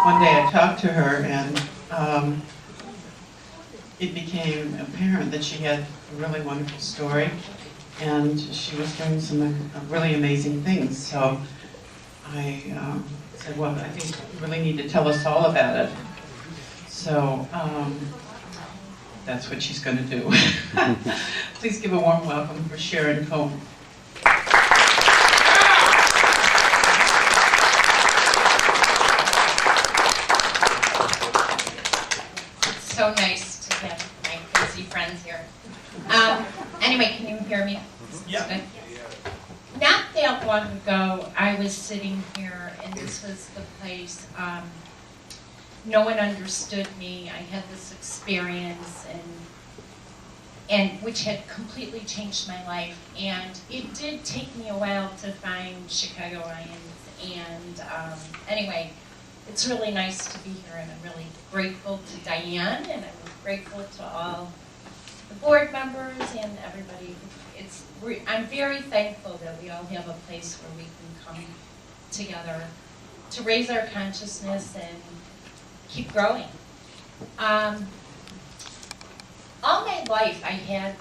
one day I talked to her, and it became apparent that she had a really wonderful story, and she was doing some really amazing things. So I said, well, I think you really need to tell us all about it. So that's what she's going to do. Please give a warm welcome for Sharon Cohen. It's so nice to have my crazy friends here. Anyway, can you hear me? Yeah. Good. Not that long ago, I was sitting here, and this was the place. No one understood me. I had this experience, and which had completely changed my life. And it did take me a while to find Chicagoans. And anyway, it's really nice to be here, and I'm really grateful to Diane, and I'm grateful to all the board members and everybody. I'm very thankful that we all have a place where we can come together to raise our consciousness and keep growing. All my life I had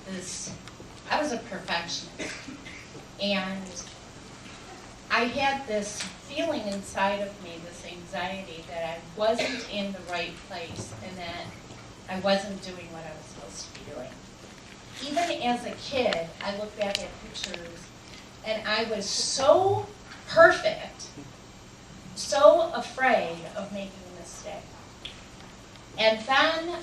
I was a perfectionist, and I had this feeling inside of me, this anxiety that I wasn't in the right place and that I wasn't doing what I was supposed to be doing. Even as a kid, I look back at pictures, and I was so perfect, so afraid of making a mistake. And then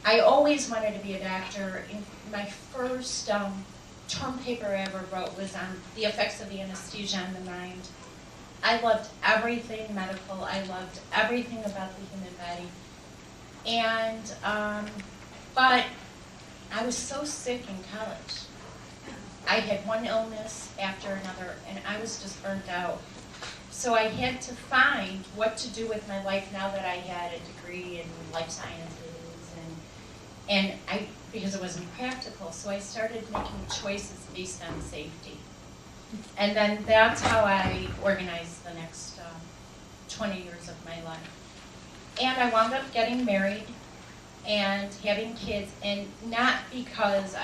I always wanted to be a doctor. My first term paper I ever wrote was on the effects of the anesthesia on the mind. I loved everything medical. I loved everything about the human body. And but I was so sick in college. I had one illness after another, and I was just burnt out. So I had to find what to do with my life now that I had a degree in life sciences, and because it wasn't practical, so I started making choices based on safety. And then that's how I organized the next 20 years of my life. And I wound up getting married and having kids, and not because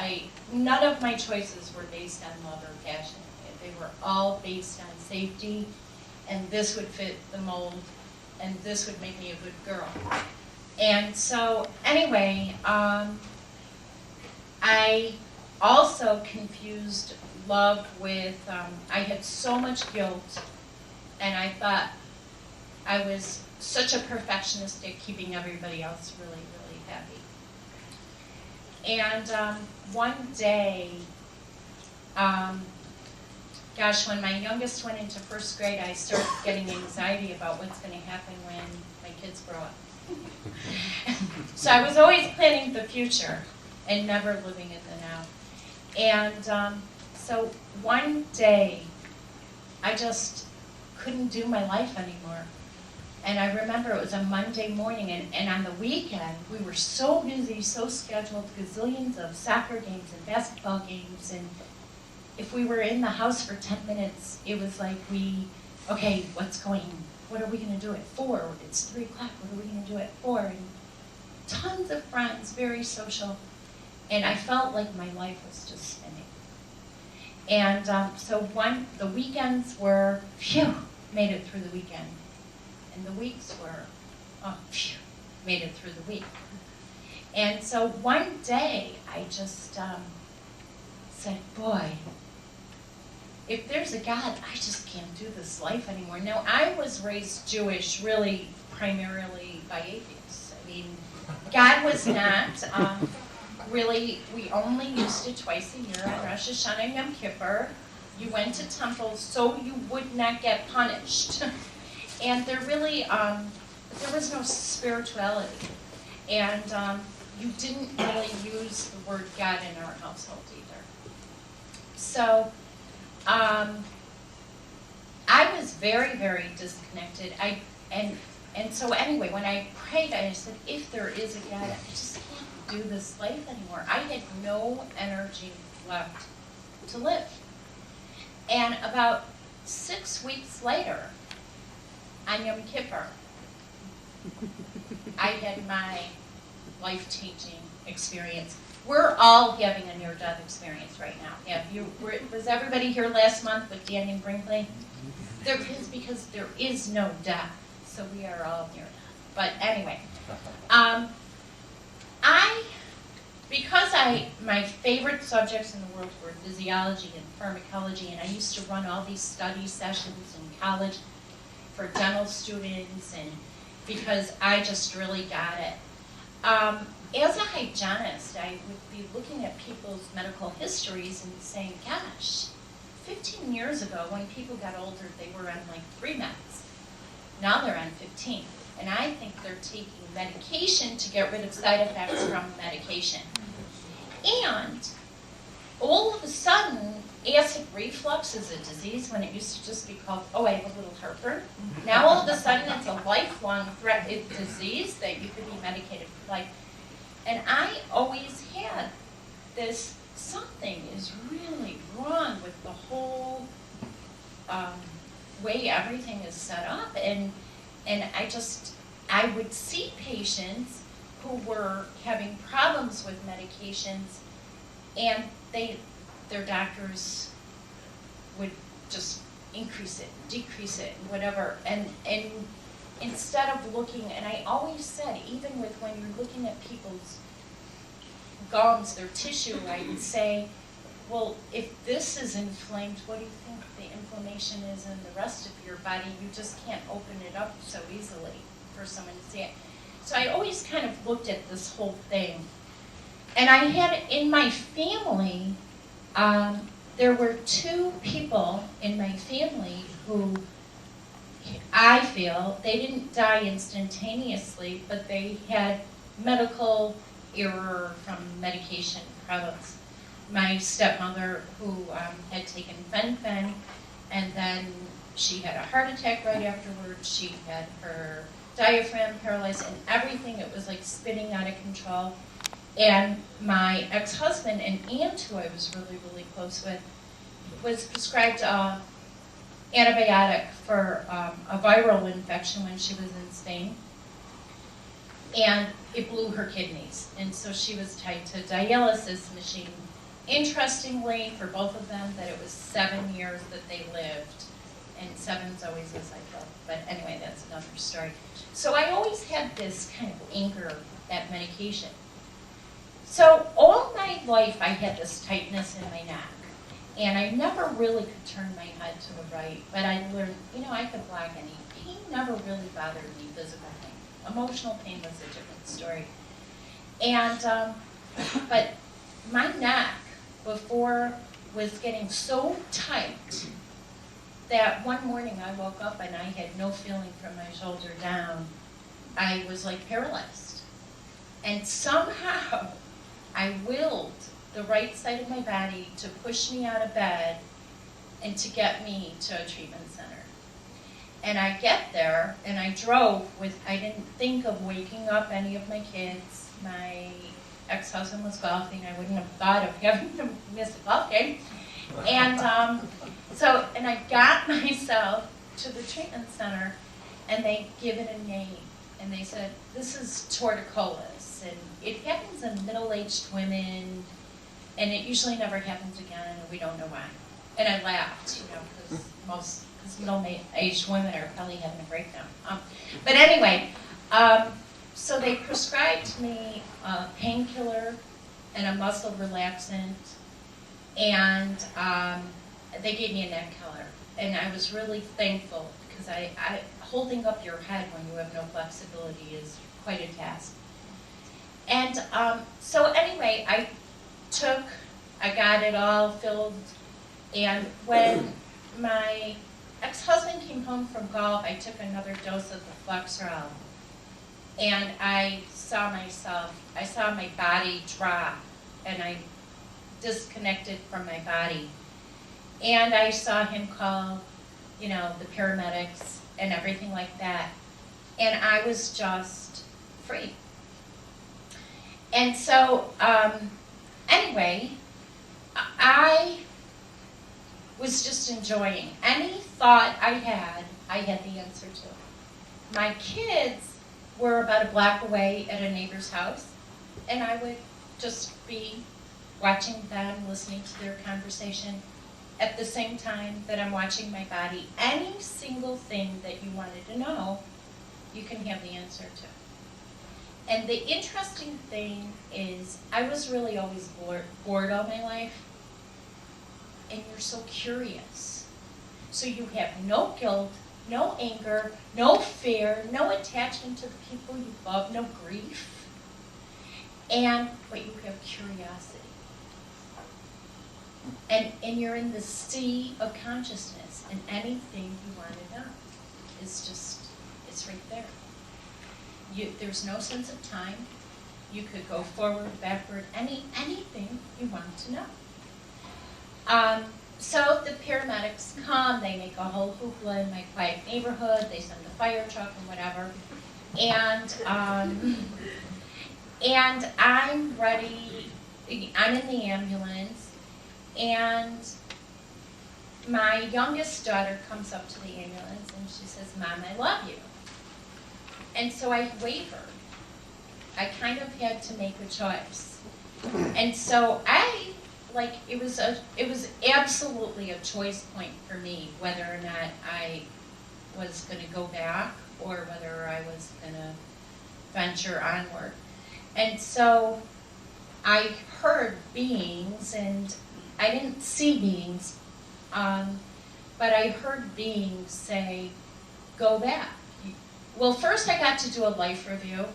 none of my choices were based on love or passion. They were all based on safety, and this would fit the mold, and this would make me a good girl. And so, anyway, I also confused love with, I had so much guilt, and I thought I was such a perfectionist at keeping everybody else really, really happy. And one day, gosh, when my youngest went into first grade, I started getting anxiety about what's going to happen when my kids grow up. So I was always planning the future and never living in the now. And so one day, I just couldn't do my life anymore. And I remember it was a Monday morning, and on the weekend, we were so busy, so scheduled, gazillions of soccer games and basketball games, and if we were in the house for 10 minutes, it was like okay, what are we going to do at 4? It's 3 o'clock, what are we going to do at 4? And tons of friends, very social, and I felt like my life was just spinning. And so the weekends were, phew, made it through the weekend. And the weeks were, oh, phew, made it through the week. And so one day, I just said, boy, if there's a God, I just can't do this life anymore. Now, I was raised Jewish, really primarily by atheists. I mean, God was not really, we only used it twice a year on Rosh Hashanah and Yom Kippur. You went to temples so you would not get punished. And there really, there was no spirituality. And you didn't really use the word God in our household either. So I was very, very disconnected. And so anyway, when I prayed, I said, if there is a God, I just can't do this life anymore. I had no energy left to live. And about 6 weeks later, on Yom Kippur, I had my life-changing experience. We're all having a near-death experience right now. Was everybody here last month with Danny Brinkley? There is, because there is no death, so we are all near death. But anyway, my favorite subjects in the world were physiology and pharmacology, and I used to run all these study sessions in college for dental students, and because I just really got it. As a hygienist, I would be looking at people's medical histories and saying, gosh, 15 years ago when people got older, they were on like 3 meds. Now they're on 15. And I think they're taking medication to get rid of side effects from medication. And all of a sudden, acid reflux is a disease when it used to just be called, oh, I have a little heartburn. Now all of a sudden it's a lifelong threat disease that you could be medicated for life. And I always had this, something is really wrong with the whole way everything is set up. And I would see patients who were having problems with medications, and their doctors would just increase it, decrease it, whatever. And instead of looking, and I always said, even when you're looking at people's gums, their tissue, I would say, well, if this is inflamed, what do you think the inflammation is in the rest of your body? You just can't open it up so easily for someone to see it. So I always kind of looked at this whole thing. And I had in my family, there were 2 people in my family who I feel, they didn't die instantaneously, but they had medical error from medication problems. My stepmother, who had taken fen-phen, and then she had a heart attack right afterwards. She had her diaphragm paralyzed and everything. It was like spinning out of control. And my ex-husband and aunt, who I was really, really close with, was prescribed antibiotic for a viral infection when she was in Spain. And it blew her kidneys. And so she was tied to a dialysis machine. Interestingly, for both of them, that it was 7 years that they lived. And 7's always a cycle. But anyway, that's another story. So I always had this kind of anger at medication. So all my life I had this tightness in my neck. And I never really could turn my head to the right. But I learned, I could block any. Pain never really bothered me, physical pain. Emotional pain was a different story. And, but my neck before was getting so tight that one morning I woke up and I had no feeling from my shoulder down. I was like paralyzed. And somehow I willed the right side of my body to push me out of bed and to get me to a treatment center. And I get there, and I drove with, I didn't think of waking up any of my kids. My ex-husband was golfing. I wouldn't have thought of having to miss a golf game. And and I got myself to the treatment center, and they give it a name. And they said, this is torticollis, and it happens in middle-aged women, and it usually never happens again, and we don't know why. And I laughed, because middle-aged women are probably having a breakdown. But anyway, so they prescribed me a painkiller and a muscle relaxant, and they gave me a neck collar. And I was really thankful, because holding up your head when you have no flexibility is quite a task. And so anyway, I got it all filled, and when my ex-husband came home from golf, I took another dose of the Flexeril, and I saw my body drop, and I disconnected from my body. And I saw him call, the paramedics and everything like that. And I was just free. And so, anyway, I was just enjoying. Any thought I had the answer to. my kids were about a block away at a neighbor's house, and I would just be watching them, listening to their conversation at the same time that I'm watching my body. Any single thing that you wanted to know, you can have the answer to. And the interesting thing is, I was really always bored all my life, and you're so curious. So you have no guilt, no anger, no fear, no attachment to the people you love, no grief, but you have curiosity. And you're in the sea of consciousness, and anything you want to know it's right there. There's no sense of time. You could go forward, backward, anything you want to know. So the paramedics come, they make a whole hoopla in my quiet neighborhood, they send the fire truck and whatever, and I'm ready, I'm in the ambulance, and my youngest daughter comes up to the ambulance and she says, "Mom, I love you." And so I wavered. I kind of had to make a choice. And so it was absolutely a choice point for me whether or not I was going to go back or whether I was going to venture onward. And so I heard beings, and I didn't see beings, but I heard beings say, "Go back." Well, first I got to do a life review,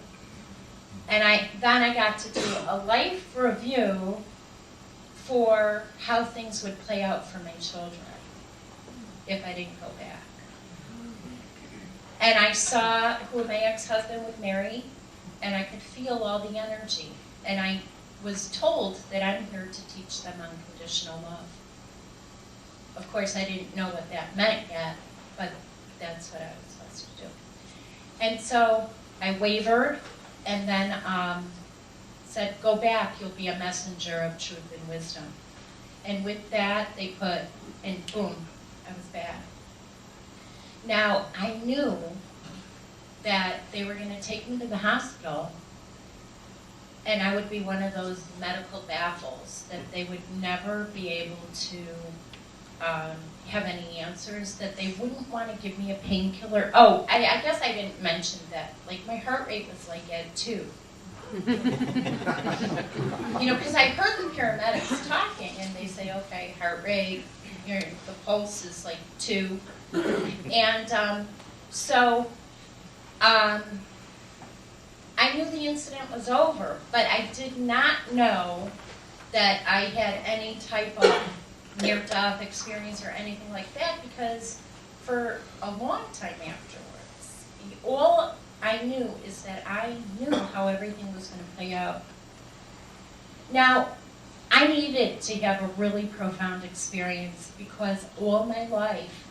and then I got to do a life review for how things would play out for my children if I didn't go back. And I saw who my ex-husband would marry, and I could feel all the energy. And I was told that I'm here to teach them unconditional love. Of course, I didn't know what that meant yet, but that's what I was supposed to do. And so I wavered, and then said, "Go back, you'll be a messenger of truth and wisdom." And with that, they put, and boom, I was back. Now, I knew that they were going to take me to the hospital, and I would be one of those medical baffles, that they would never be able to have any answers, that they wouldn't want to give me a painkiller. Oh, I guess I didn't mention that. Like, my heart rate was like at 2. Because I heard the paramedics talking, and they say, "Okay, heart rate, the pulse is like 2. And so I knew the incident was over, but I did not know that I had any type of near-death experience or anything like that, because for a long time afterwards, all I knew is that I knew how everything was going to play out. Now, I needed to have a really profound experience, because all my life,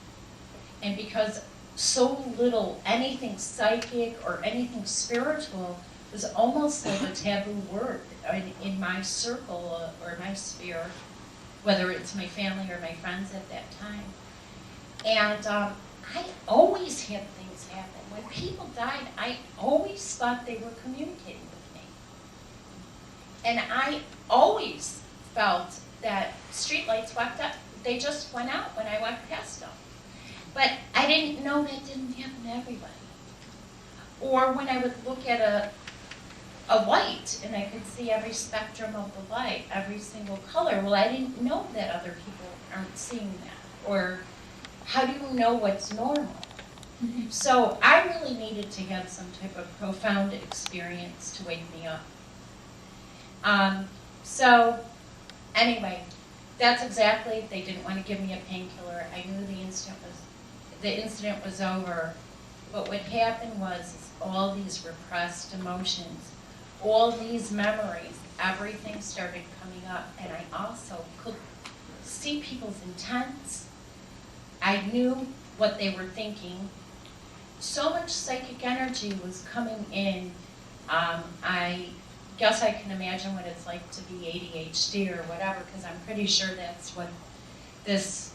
and because so little anything psychic or anything spiritual was almost like a taboo word in my circle or my sphere, whether it's my family or my friends at that time. And I always had things happen. When people died, I always thought they were communicating with me. And I always felt that streetlights walked up, they just went out when I walked past them. But I didn't know that didn't happen to everybody. Or when I would look at a light, and I could see every spectrum of the light, every single color. Well, I didn't know that other people aren't seeing that. Or how do you know what's normal? Mm-hmm. So I really needed to have some type of profound experience to wake me up. So anyway, that's exactly, they didn't want to give me a painkiller. I knew the incident was over. But what happened was all these repressed emotions, all these memories, everything started coming up, and I also could see people's intents. I knew what they were thinking. So much psychic energy was coming in. I guess I can imagine what it's like to be ADHD or whatever, because I'm pretty sure that's what this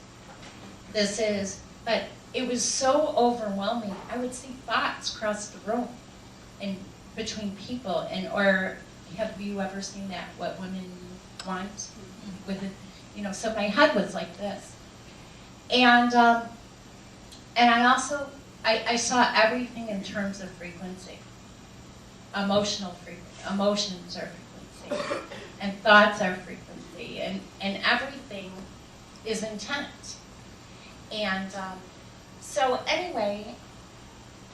is. But it was so overwhelming. I would see thoughts cross the room and between people, and or have you ever seen that, What Women Want? With it, you know, so my head was like this. And I also, I saw everything in terms of frequency. Emotional frequency, emotions are frequency, and thoughts are frequency, and everything is intent. And so anyway,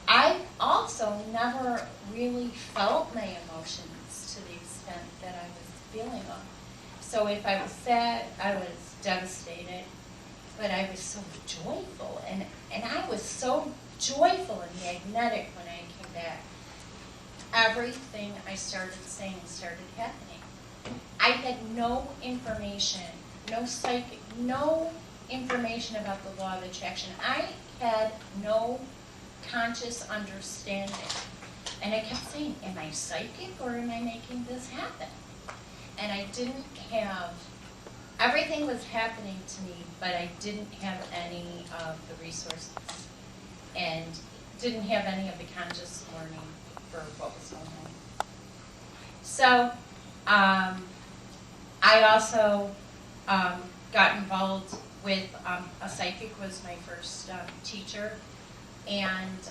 I also never really felt my emotions to the extent that I was feeling them. So if I was sad, I was devastated, but I was so joyful, and I was so joyful and magnetic when I came back. Everything I started saying started happening. I had no information, no psychic, no information about the law of attraction. I had no conscious understanding. And I kept saying, am I psychic or am I making this happen? And I didn't have, everything was happening to me, but I didn't have any of the resources and didn't have any of the conscious learning for what was going on. So I also got involved with a psychic, was my first teacher, and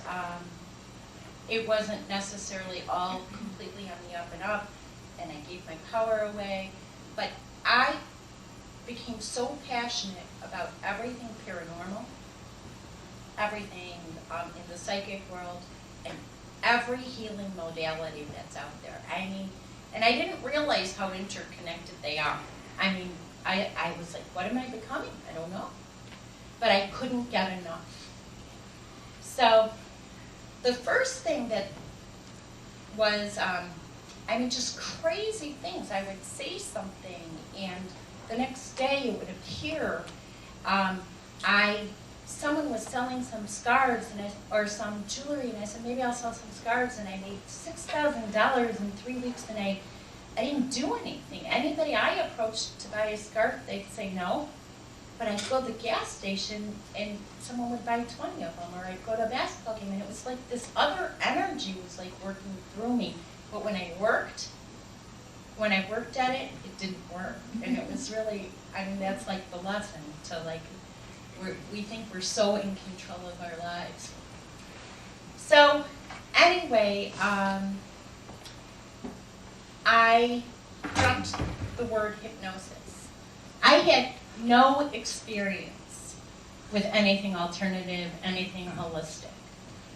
it wasn't necessarily all completely on the up and up, and I gave my power away, but I became so passionate about everything paranormal, everything in the psychic world, and every healing modality that's out there. I mean, and I didn't realize how interconnected they are. I mean, I was like, what am I becoming? I don't know. But I couldn't get enough. So the first thing that was, I mean, just crazy things. I would say something, and the next day it would appear. Someone was selling some scarves or some jewelry, and I said, maybe I'll sell some scarves, and I made $6,000 in 3 weeks, and I didn't do anything. Anybody I approached to buy a scarf, they'd say no. But I'd go to the gas station, and someone would buy 20 of them, or I'd go to a basketball game, and it was like this other energy was like working through me. But when I worked at it, it didn't work. And it was really, I mean, that's like the lesson to like, we think we're so in control of our lives. So anyway, I dropped the word hypnosis. I had no experience with anything alternative, anything holistic.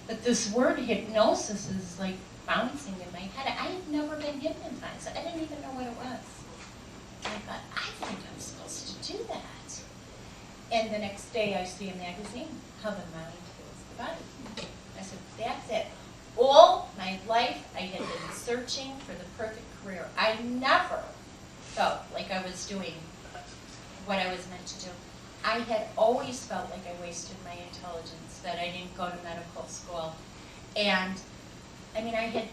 But this word hypnosis is like bouncing in my head. I had never been hypnotized. I didn't even know what it was. I thought, I think I'm supposed to do that. And the next day I see a magazine, How the Mind Heals the Body. I said, that's it. All my life I had been searching for the perfect career. I never felt like I was doing what I was meant to do. I had always felt like I wasted my intelligence, that I didn't go to medical school. And I mean, I had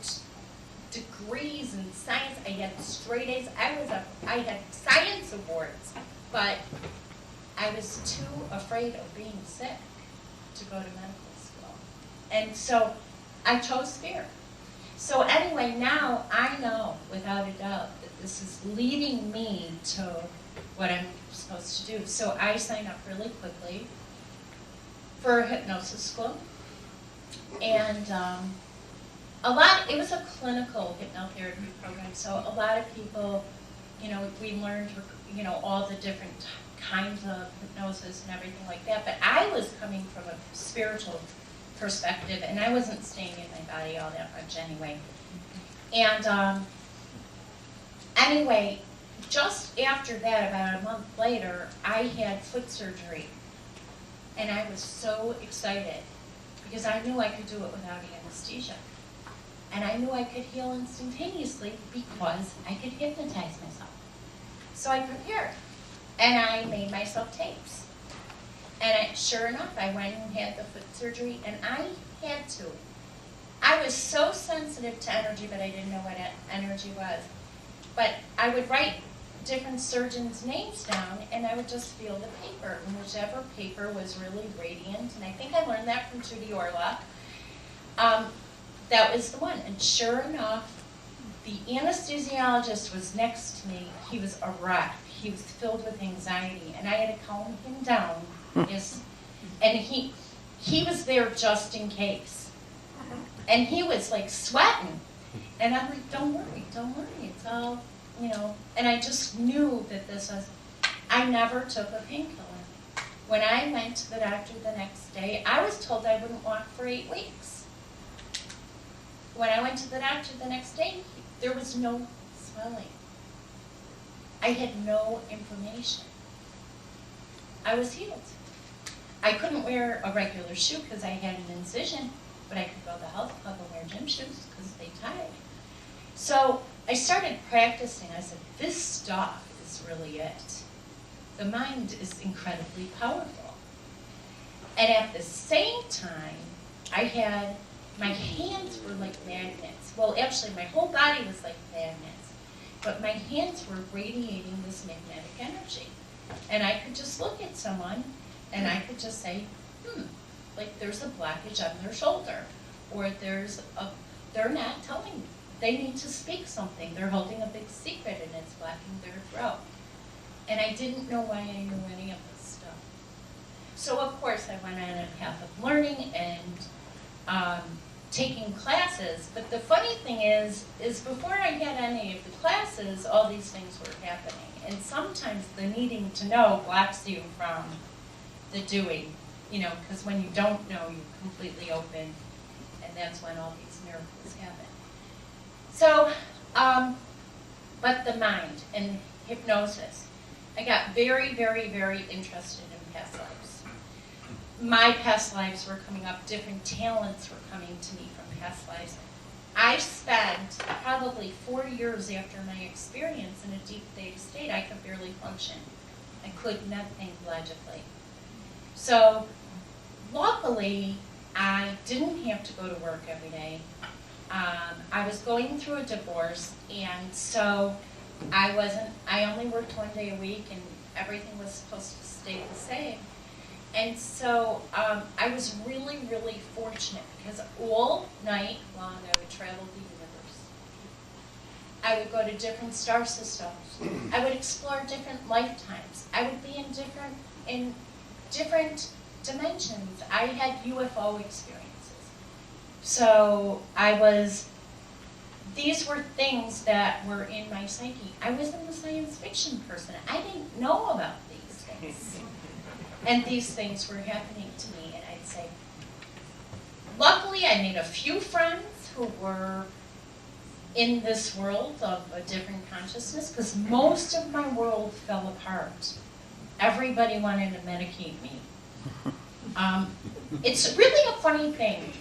degrees in science, I had straight A's, I had science awards, but I was too afraid of being sick to go to medical school. And so I chose fear. So anyway, now I know without a doubt that this is leading me to what I'm supposed to do. So I signed up really quickly for a hypnosis school. And it was a clinical hypnotherapy program, so a lot of people, you know, we learned, you know, all the different kinds of hypnosis and everything like that, but I was coming from a spiritual perspective, and I wasn't staying in my body all that much anyway. And anyway, just after that, about a month later, I had foot surgery, and I was so excited because I knew I could do it without anesthesia. And I knew I could heal instantaneously because I could hypnotize myself. So I prepared, and I made myself tapes. And sure enough, I went and had the foot surgery, and I had to. I was so sensitive to energy, but I didn't know what energy was. But I would write different surgeons' names down, and I would just feel the paper, and whichever paper was really radiant, and I think I learned that from Judy Orlock. That was the one, and sure enough, the anesthesiologist was next to me. He was a wreck. He was filled with anxiety, and I had to calm him down. And he was there just in case. And he was like sweating. And I'm like, don't worry, it's all, you know. And I just knew that this was, I never took a painkiller. When I went to the doctor the next day, I was told I wouldn't walk for 8 weeks. When I went to the doctor the next day, there was no swelling. I had no inflammation. I was healed. I couldn't wear a regular shoe because I had an incision, but I could go to the health club and wear gym shoes because they tied. So I started practicing. I said, this stuff is really it. The mind is incredibly powerful. And at the same time, my hands were like magnets. Well, actually, my whole body was like magnets. But my hands were radiating this magnetic energy. And I could just look at someone, and I could just say, like there's a blockage on their shoulder. Or they're not telling me. They need to speak something. They're holding a big secret, and it's blocking their throat. And I didn't know why I knew any of this stuff. So, of course, I went on a path of learning and taking classes. But the funny thing is before I had any of the classes, all these things were happening. And sometimes the needing to know blocks you from the doing, you know, because when you don't know, you're completely open, and that's when all these miracles happen. So, but the mind and hypnosis. I got very, very, very interested in past lives. My past lives were coming up, different talents were coming to me from past lives. I spent probably 4 years after my experience in a deep theta state. I could barely function. I could not think logically. So, luckily, I didn't have to go to work every day. I was going through a divorce, and so I only worked 1 day a week, and everything was supposed to stay the same. And so I was really, really fortunate, because all night long I would travel the universe. I would go to different star systems. I would explore different lifetimes. I would be in different dimensions. I had UFO experiences. So these were things that were in my psyche. I wasn't a science fiction person. I didn't know about these things. And these things were happening to me, and I'd say, luckily I made a few friends who were in this world of a different consciousness, because most of my world fell apart. Everybody wanted to medicate me. It's really a funny thing.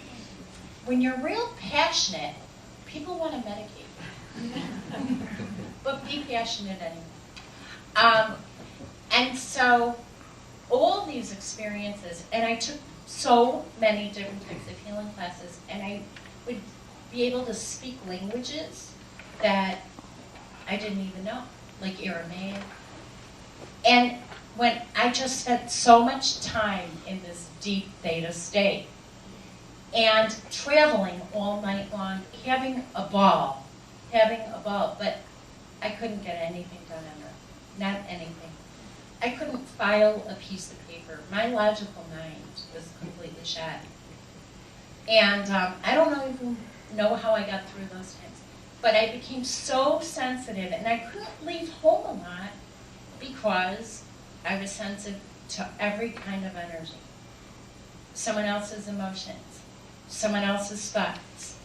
When you're real passionate, people want to medicate you. But be passionate anyway. And so, all these experiences, and I took so many different types of healing classes, and I would be able to speak languages that I didn't even know, like Aramaic. And when I just spent so much time in this deep theta state, and traveling all night long, having a ball, but I couldn't get anything done on Earth, not anything. I couldn't file a piece of paper. My logical mind was completely shot. And I don't even know how I got through those times. But I became so sensitive, and I couldn't leave home a lot because I was sensitive to every kind of energy. Someone else's emotions, someone else's thoughts,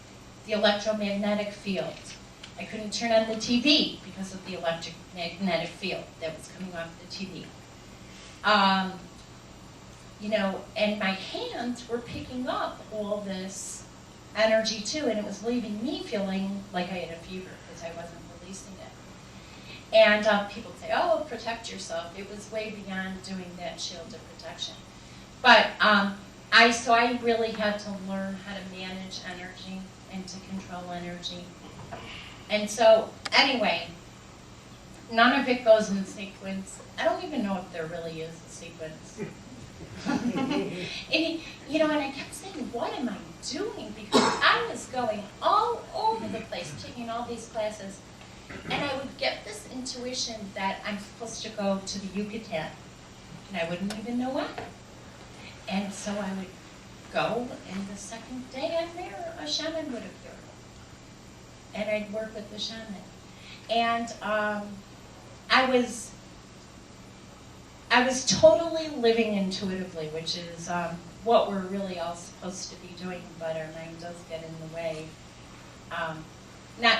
the electromagnetic field. I couldn't turn on the TV because of the electromagnetic field that was coming off the TV. You know, and my hands were picking up all this energy too, and it was leaving me feeling like I had a fever because I wasn't releasing it. And people would say, oh, protect yourself. It was way beyond doing that shield of protection. But so I really had to learn how to manage energy and to control energy. And so, anyway, none of it goes in sequence. I don't even know if there really is a sequence. And, you know, and I kept saying, what am I doing? Because I was going all over the place, taking all these classes, and I would get this intuition that I'm supposed to go to the Yucatan, and I wouldn't even know why. And so I would go, and the second day I'm there, a shaman would appear, and I'd work with the shaman. And I was totally living intuitively, which is what we're really all supposed to be doing, but our mind does get in the way.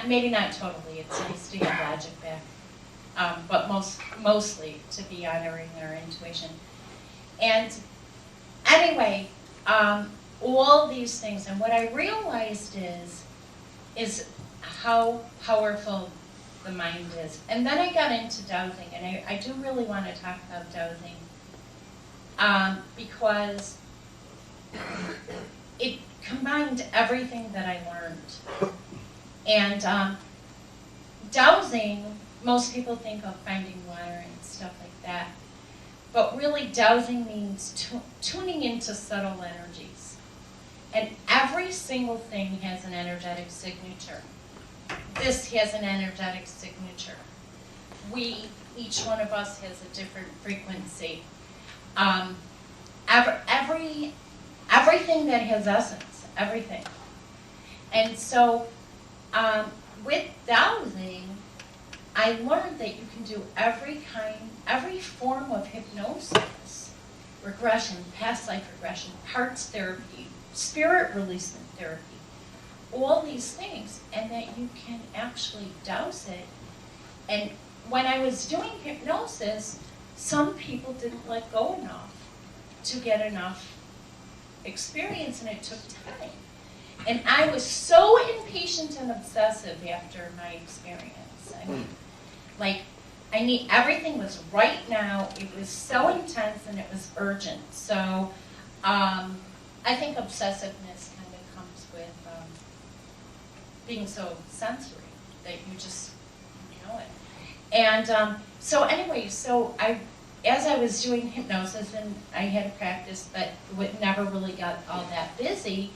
Maybe not totally, it's nice to have logic back, but mostly to be honoring our intuition. And anyway, all these things, and what I realized is how powerful the mind is. And then I got into dowsing, and I do really want to talk about dowsing because it combined everything that I learned. And dowsing, most people think of finding water and stuff like that, but really dowsing means tuning into subtle energies. And every single thing has an energetic signature. This has an energetic signature. Each one of us has a different frequency. Everything that has essence, everything. And so with dowsing, I learned that you can do every form of hypnosis, regression, past life regression, parts therapy, spirit releasement therapy, all these things, and that you can actually dowse it. And when I was doing hypnosis, some people didn't let go enough to get enough experience, and it took time. And I was so impatient and obsessive after my experience. I mean, like, everything was right now. It was so intense and it was urgent. So I think obsessiveness kind of comes with being so sensory that you just know it. And so anyway, as I was doing hypnosis, and I had a practice but never really got all that busy,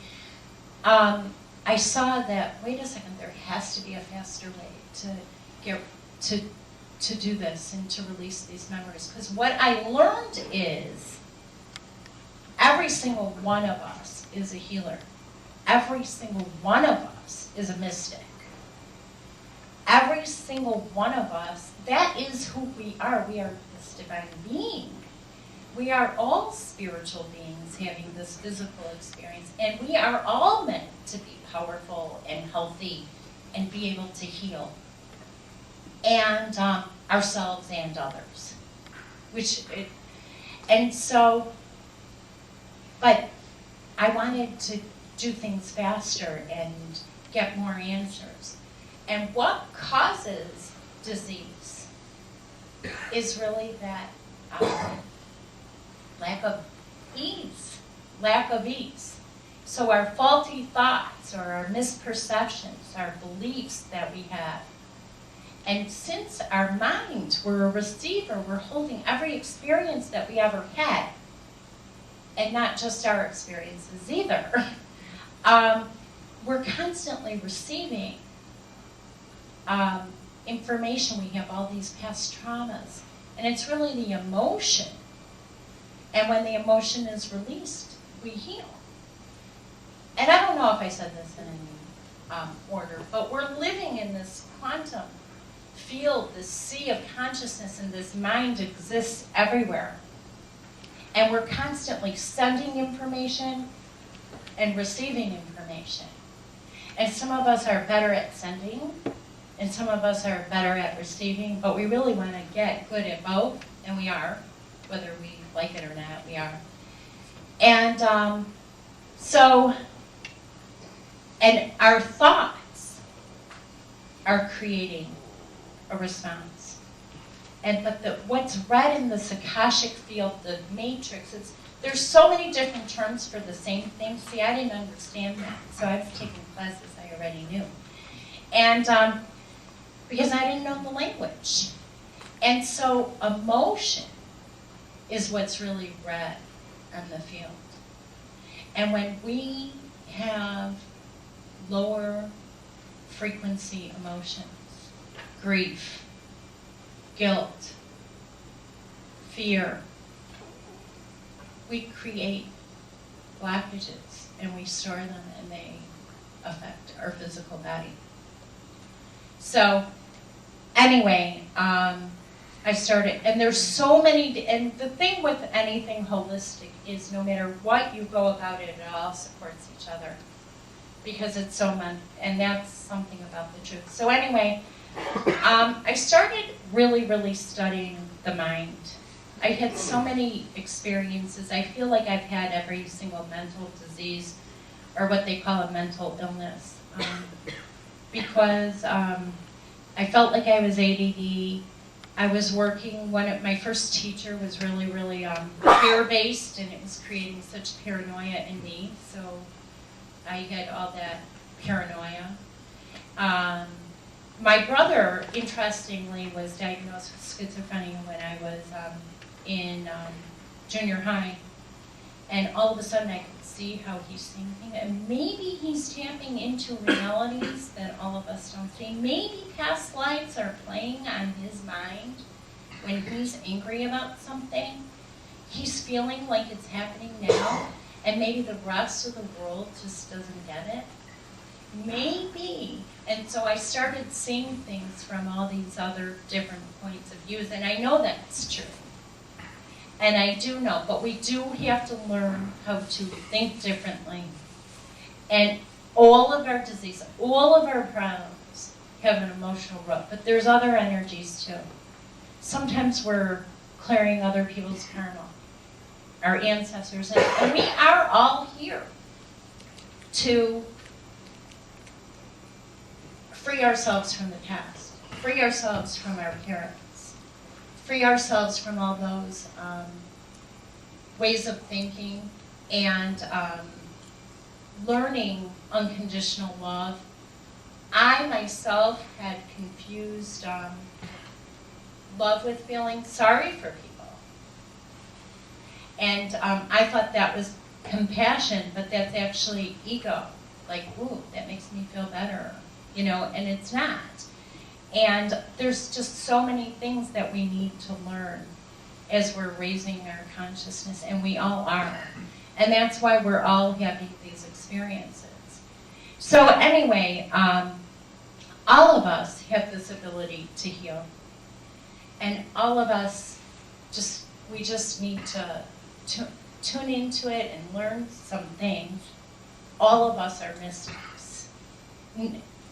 I saw that, wait a second, there has to be a faster way to do this and to release these memories. Because what I learned is every single one of us is a healer. Every single one of us is a mystic. Every single one of us, that is who we are. We are this divine being. We are all spiritual beings having this physical experience, and we are all meant to be powerful and healthy and be able to heal, and ourselves and others. But I wanted to do things faster and get more answers. And what causes disease is really that lack of ease. So our faulty thoughts or our misperceptions, our beliefs that we have. And since our minds, we're a receiver, we're holding every experience that we ever had, and not just our experiences either. We're constantly receiving information. We have all these past traumas, and it's really the emotion. And when the emotion is released, we heal. And I don't know if I said this in any order, but we're living in this quantum field, this sea of consciousness, and this mind exists everywhere. And we're constantly sending information and receiving information. And some of us are better at sending, and some of us are better at receiving, but we really want to get good at both, and we are, whether we like it or not, we are. And and our thoughts are creating a response. But what's read in the Akashic field, the matrix, there's so many different terms for the same thing. See, I didn't understand that, so I've taken classes I already knew. And because I didn't know the language. And so emotion is what's really red on the field. And when we have lower frequency emotions, grief, guilt, fear, we create blockages and we store them and they affect our physical body. So anyway, I started, and there's so many, and the thing with anything holistic is no matter what you go about it, it all supports each other. Because it's so and that's something about the truth. So anyway, I started really studying the mind. I had so many experiences. I feel like I've had every single mental disease, or what they call a mental illness, because I felt like I was ADD. I was working, my first teacher was really fear-based, and it was creating such paranoia in me, so I had all that paranoia. My brother, interestingly, was diagnosed with schizophrenia when I was in junior high, and all of a sudden I could see how he's seeing things, and maybe he's tapping into realities that all of us don't see. Maybe past lives are playing on his mind when he's angry about something. He's feeling like it's happening now, and maybe the rest of the world just doesn't get it. Maybe. And so I started seeing things from all these other different points of views, and I know that's true. And I do know, but we do have to learn how to think differently. And all of our disease, all of our problems have an emotional root, but there's other energies too. Sometimes we're clearing other people's karma, our ancestors, and we are all here to free ourselves from the past, free ourselves from our parents, free ourselves from all those ways of thinking, and learning unconditional love. I myself had confused love with feeling sorry for people. And I thought that was compassion, but that's actually ego. Like, ooh, that makes me feel better, you know, and it's not. And there's just so many things that we need to learn as we're raising our consciousness, and we all are. And that's why we're all having these experiences. So anyway, all of us have this ability to heal. And all of us, we just need to tune into it and learn some things. All of us are mystics.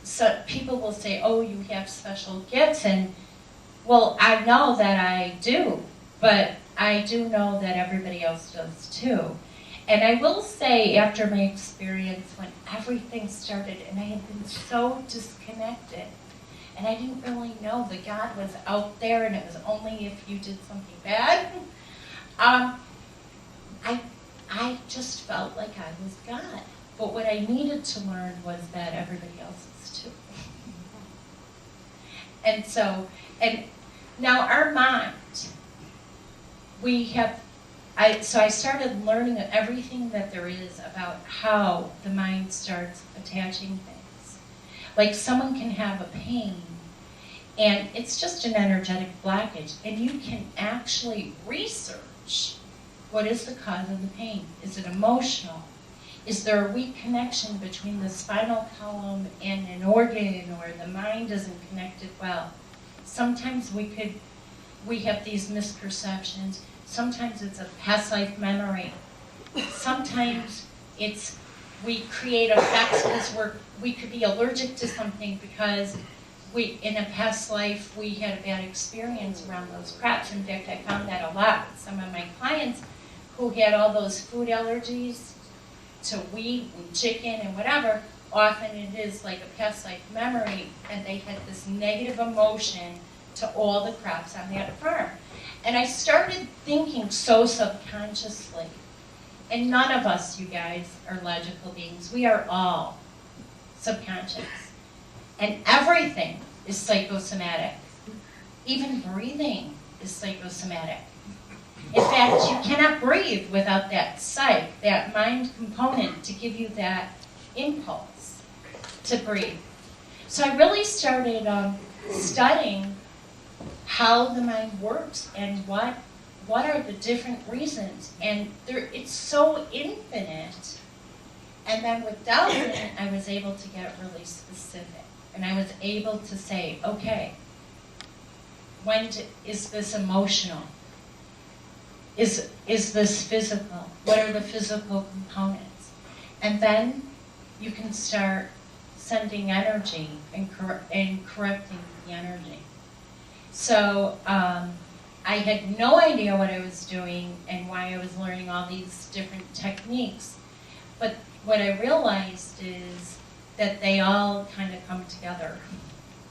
So people will say, oh, you have special gifts, and well, I know that I do, but I do know that everybody else does too. And I will say, after my experience, when everything started, and I had been so disconnected, and I didn't really know that God was out there, and it was only if you did something bad, I just felt like I was God. But what I needed to learn was that everybody else is too. And so, and now our mind, so I started learning everything that there is about how the mind starts attaching things. Like someone can have a pain, and it's just an energetic blockage, and you can actually research what is the cause of the pain. Is it emotional? Is there a weak connection between the spinal column and an organ, or the mind isn't connected well? Sometimes we have these misperceptions. Sometimes it's a past life memory. Sometimes we create effects because we could be allergic to something because in a past life we had a bad experience around those crops. In fact, I found that a lot with some of my clients who had all those food allergies to wheat and chicken and whatever. Often it is like a past life memory, and they had this negative emotion to all the crops on that farm. And I started thinking so subconsciously. And none of us, you guys, are logical beings. We are all subconscious. And everything is psychosomatic. Even breathing is psychosomatic. In fact, you cannot breathe without that psych, that mind component to give you that impulse to breathe. So I really started studying how the mind works and what are the different reasons. And it's so infinite. And then with Dowsing, I was able to get really specific. And I was able to say, okay, is this emotional? Is this physical? What are the physical components? And then you can start sending energy and correcting the energy. So I had no idea what I was doing and why I was learning all these different techniques. But what I realized is that they all kind of come together.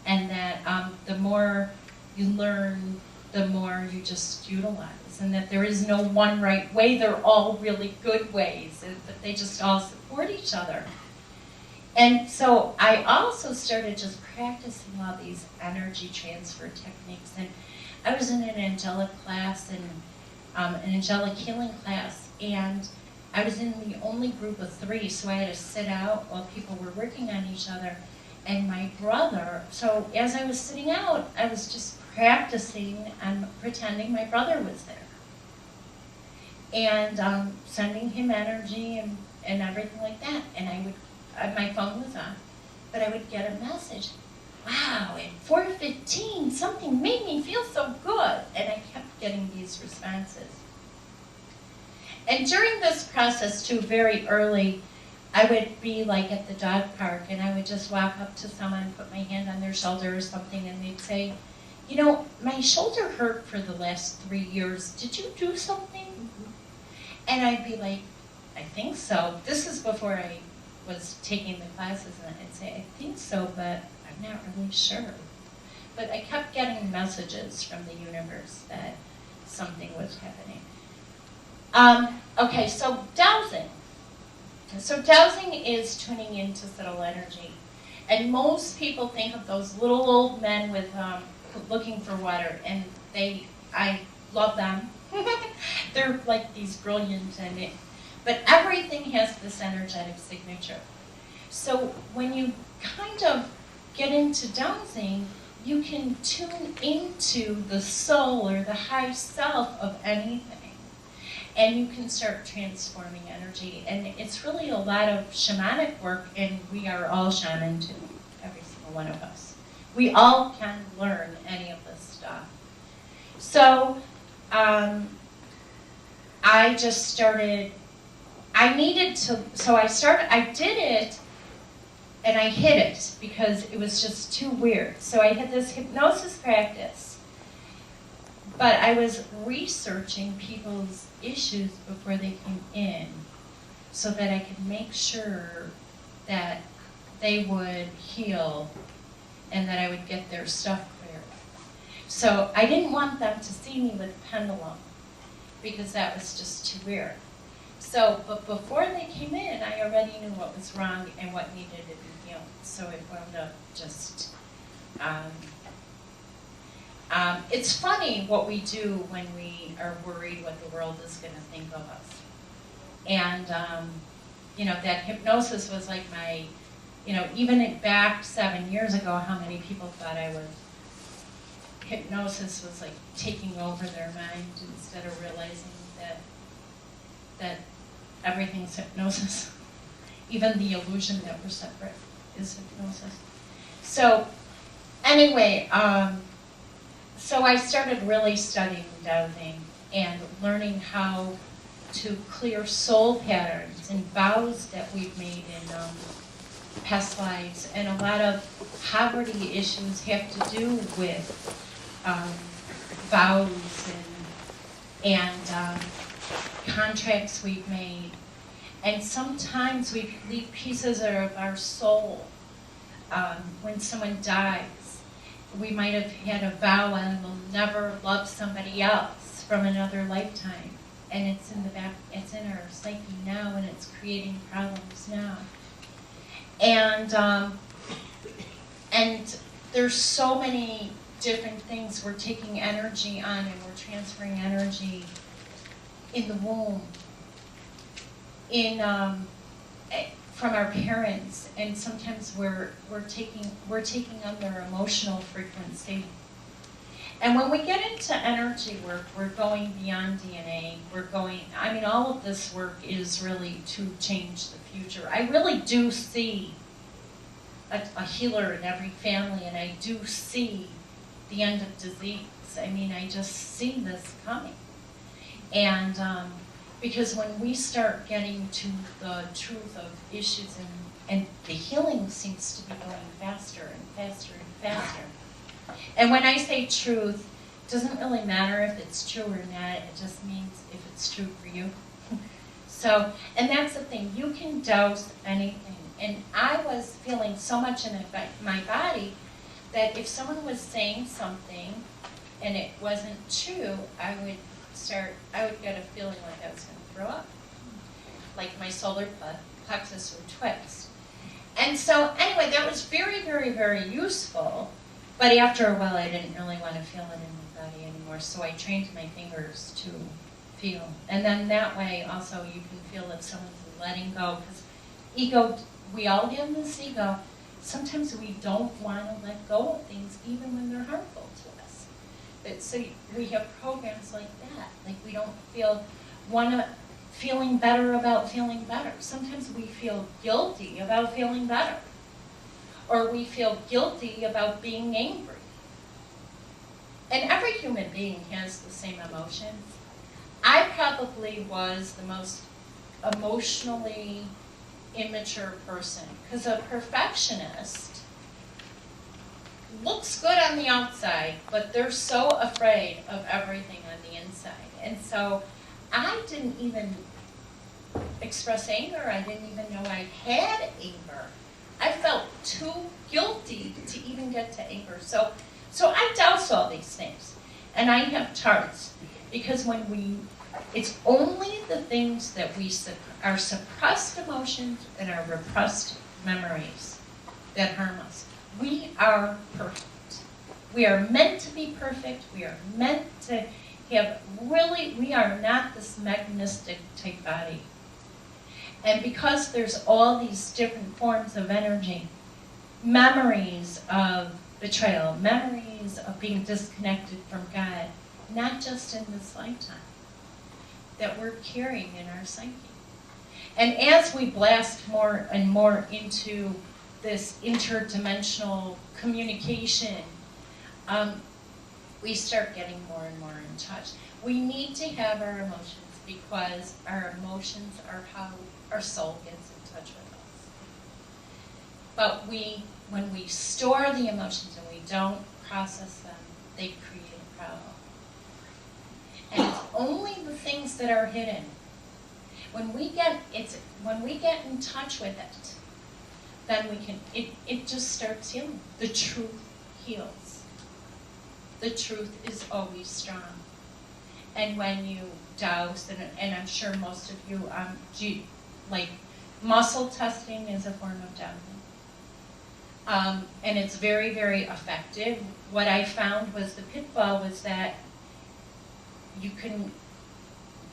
And that the more you learn, the more you just utilize. And that there is no one right way, they're all really good ways, but they just all support each other. And so I also started just practicing all these energy transfer techniques. And I was in an angelic class, and an angelic healing class, and I was in the only group of 3, so I had to sit out while people were working on each other. And my brother, so as I was sitting out, I was just practicing and pretending my brother was there. And sending him energy and everything like that. And I would, my phone was on, but I would get a message. Wow, at 4:15, something made me feel so good. And I kept getting these responses. And during this process too, very early, I would be like at the dog park, and I would just walk up to someone, put my hand on their shoulder or something, and they'd say, you know, my shoulder hurt for the last 3 years. Did you do something? And I'd be like, I think so. This is before I was taking the classes, and I'd say, I think so, but I'm not really sure. But I kept getting messages from the universe that something was happening. Okay, so dowsing. So dowsing is tuning into subtle energy. And most people think of those little old men with looking for water, and I love them. They're like these brilliant, but everything has this energetic signature. So when you kind of get into dowsing, you can tune into the soul or the high self of anything. And you can start transforming energy. And it's really a lot of shamanic work, and we are all shaman too, every single one of us. We all can learn any of this stuff. So I just started, I did it, and I hid it because it was just too weird. So I had this hypnosis practice, but I was researching people's issues before they came in so that I could make sure that they would heal and that I would get their stuff cleared. So I didn't want them to see me with a pendulum because that was just too weird. So, but before they came in, I already knew what was wrong and what needed to be healed. So it wound up just, it's funny what we do when we are worried what the world is going to think of us. And, you know, that hypnosis was like my, you know, even back 7 years ago, how many people thought I was, hypnosis was like taking over their mind instead of realizing that everything's hypnosis. Even the illusion that we're separate is hypnosis. So anyway, so I started really studying dowsing and learning how to clear soul patterns and vows that we've made in past lives. And a lot of poverty issues have to do with vows and contracts we've made. And sometimes we leave pieces of our soul. When someone dies, we might have had a vow and will never love somebody else from another lifetime. And it's in the back, it's in our psyche now, and it's creating problems now. And there's so many different things. We're taking energy on and we're transferring energy in the womb, from our parents, and sometimes we're taking on their emotional frequency. And when we get into energy work, we're going beyond DNA. All of this work is really to change the future. I really do see a healer in every family, and I do see the end of disease. I just see this coming. And because when we start getting to the truth of issues, and the healing seems to be going faster and faster and faster. And when I say truth, it doesn't really matter if it's true or not, it just means if it's true for you. So, and that's the thing, you can dose anything. And I was feeling so much in my body that if someone was saying something and it wasn't true, I would get a feeling like I was going to throw up. Like my solar plexus would twist. And so anyway, that was very, very, very useful. But after a while, I didn't really want to feel it in my body anymore. So I trained my fingers to feel. And then that way also you can feel if someone's letting go. Because ego, we all have this ego. Sometimes we don't want to let go of things even when they're harmful to us. So we have programs like that. Like we don't feeling better about feeling better. Sometimes we feel guilty about feeling better. Or we feel guilty about being angry. And every human being has the same emotions. I probably was the most emotionally immature person, because a perfectionist looks good on the outside, but they're so afraid of everything on the inside. And so I didn't even express anger. I didn't even know I had anger. I felt too guilty to even get to anger. So I douse all these things. And I have charts. Because it's only the things that our suppressed emotions and our repressed memories that harm us. We are perfect. We are meant to be perfect. We are meant to we are not this mechanistic type body. And because there's all these different forms of energy, memories of betrayal, memories of being disconnected from God, not just in this lifetime, that we're carrying in our psyche. And as we blast more and more into this interdimensional communication, we start getting more and more in touch. We need to have our emotions, because our emotions are how our soul gets in touch with us. But when we store the emotions and we don't process them, they create a problem. And it's only the things that are hidden. When we get in touch with it, then it just starts healing. The truth heals. The truth is always strong. And when you douse, and I'm sure most of you, like muscle testing is a form of dowsing. And it's very, very effective. What I found was the pitfall was that you couldn't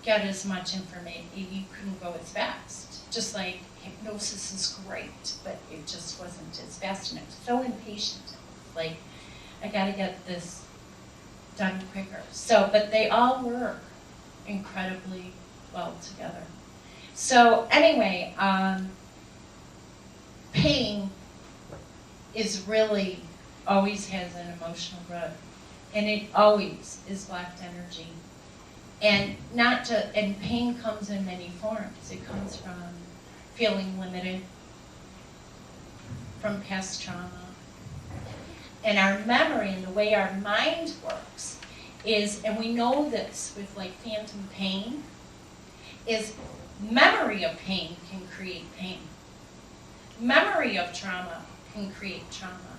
get as much information, you couldn't go as fast. Just like hypnosis is great, but it just wasn't as fast enough. So impatient. Like, I gotta get this done quicker. But they all work incredibly well together. So anyway, pain is really always has an emotional root, and it always is blocked energy. And and pain comes in many forms. It comes from feeling limited, from past trauma. And our memory and the way our mind works is, and we know this with like phantom pain, is memory of pain can create pain. Memory of trauma can create trauma.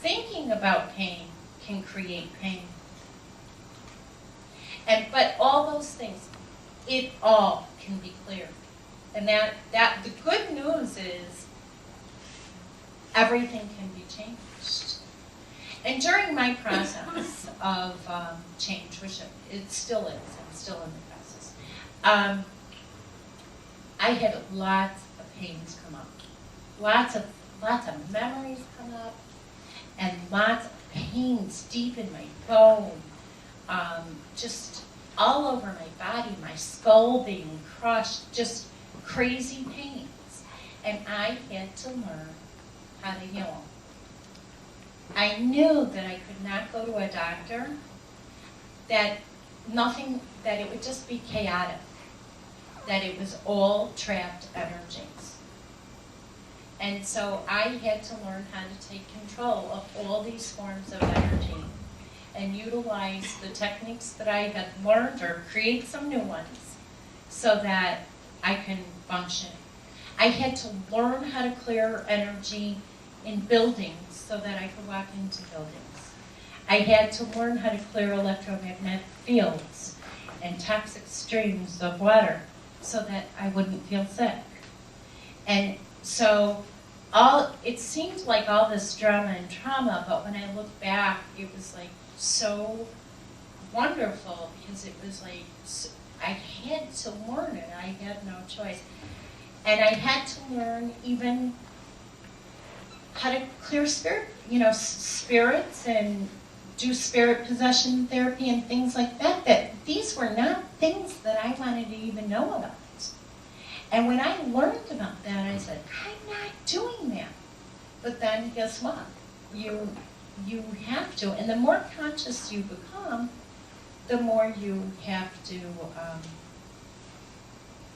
Thinking about pain can create pain. But all those things, it all can be cleared. And that the good news is everything can be changed. And during my process of change, which it still is, I'm still in the process, I had lots of pains come up, lots of memories come up, and lots of pains deep in my bone, just all over my body, my skull being crushed, just crazy pains. And I had to learn how to heal them. I knew that I could not go to a doctor, that it would just be chaotic, that it was all trapped energies. And so I had to learn how to take control of all these forms of energy and utilize the techniques that I had learned or create some new ones so that I can function. I had to learn how to clear energy in buildings so that I could walk into buildings. I had to learn how to clear electromagnetic fields and toxic streams of water so that I wouldn't feel sick. And so it seemed like all this drama and trauma, but when I look back, it was like so wonderful because it was like, I had to learn it. I had no choice. And I had to learn even how to clear spirits and do spirit possession therapy and things like that, that these were not things that I wanted to even know about. And when I learned about that, I said, I'm not doing that. But then guess what? You have to. And the more conscious you become, the more you have to,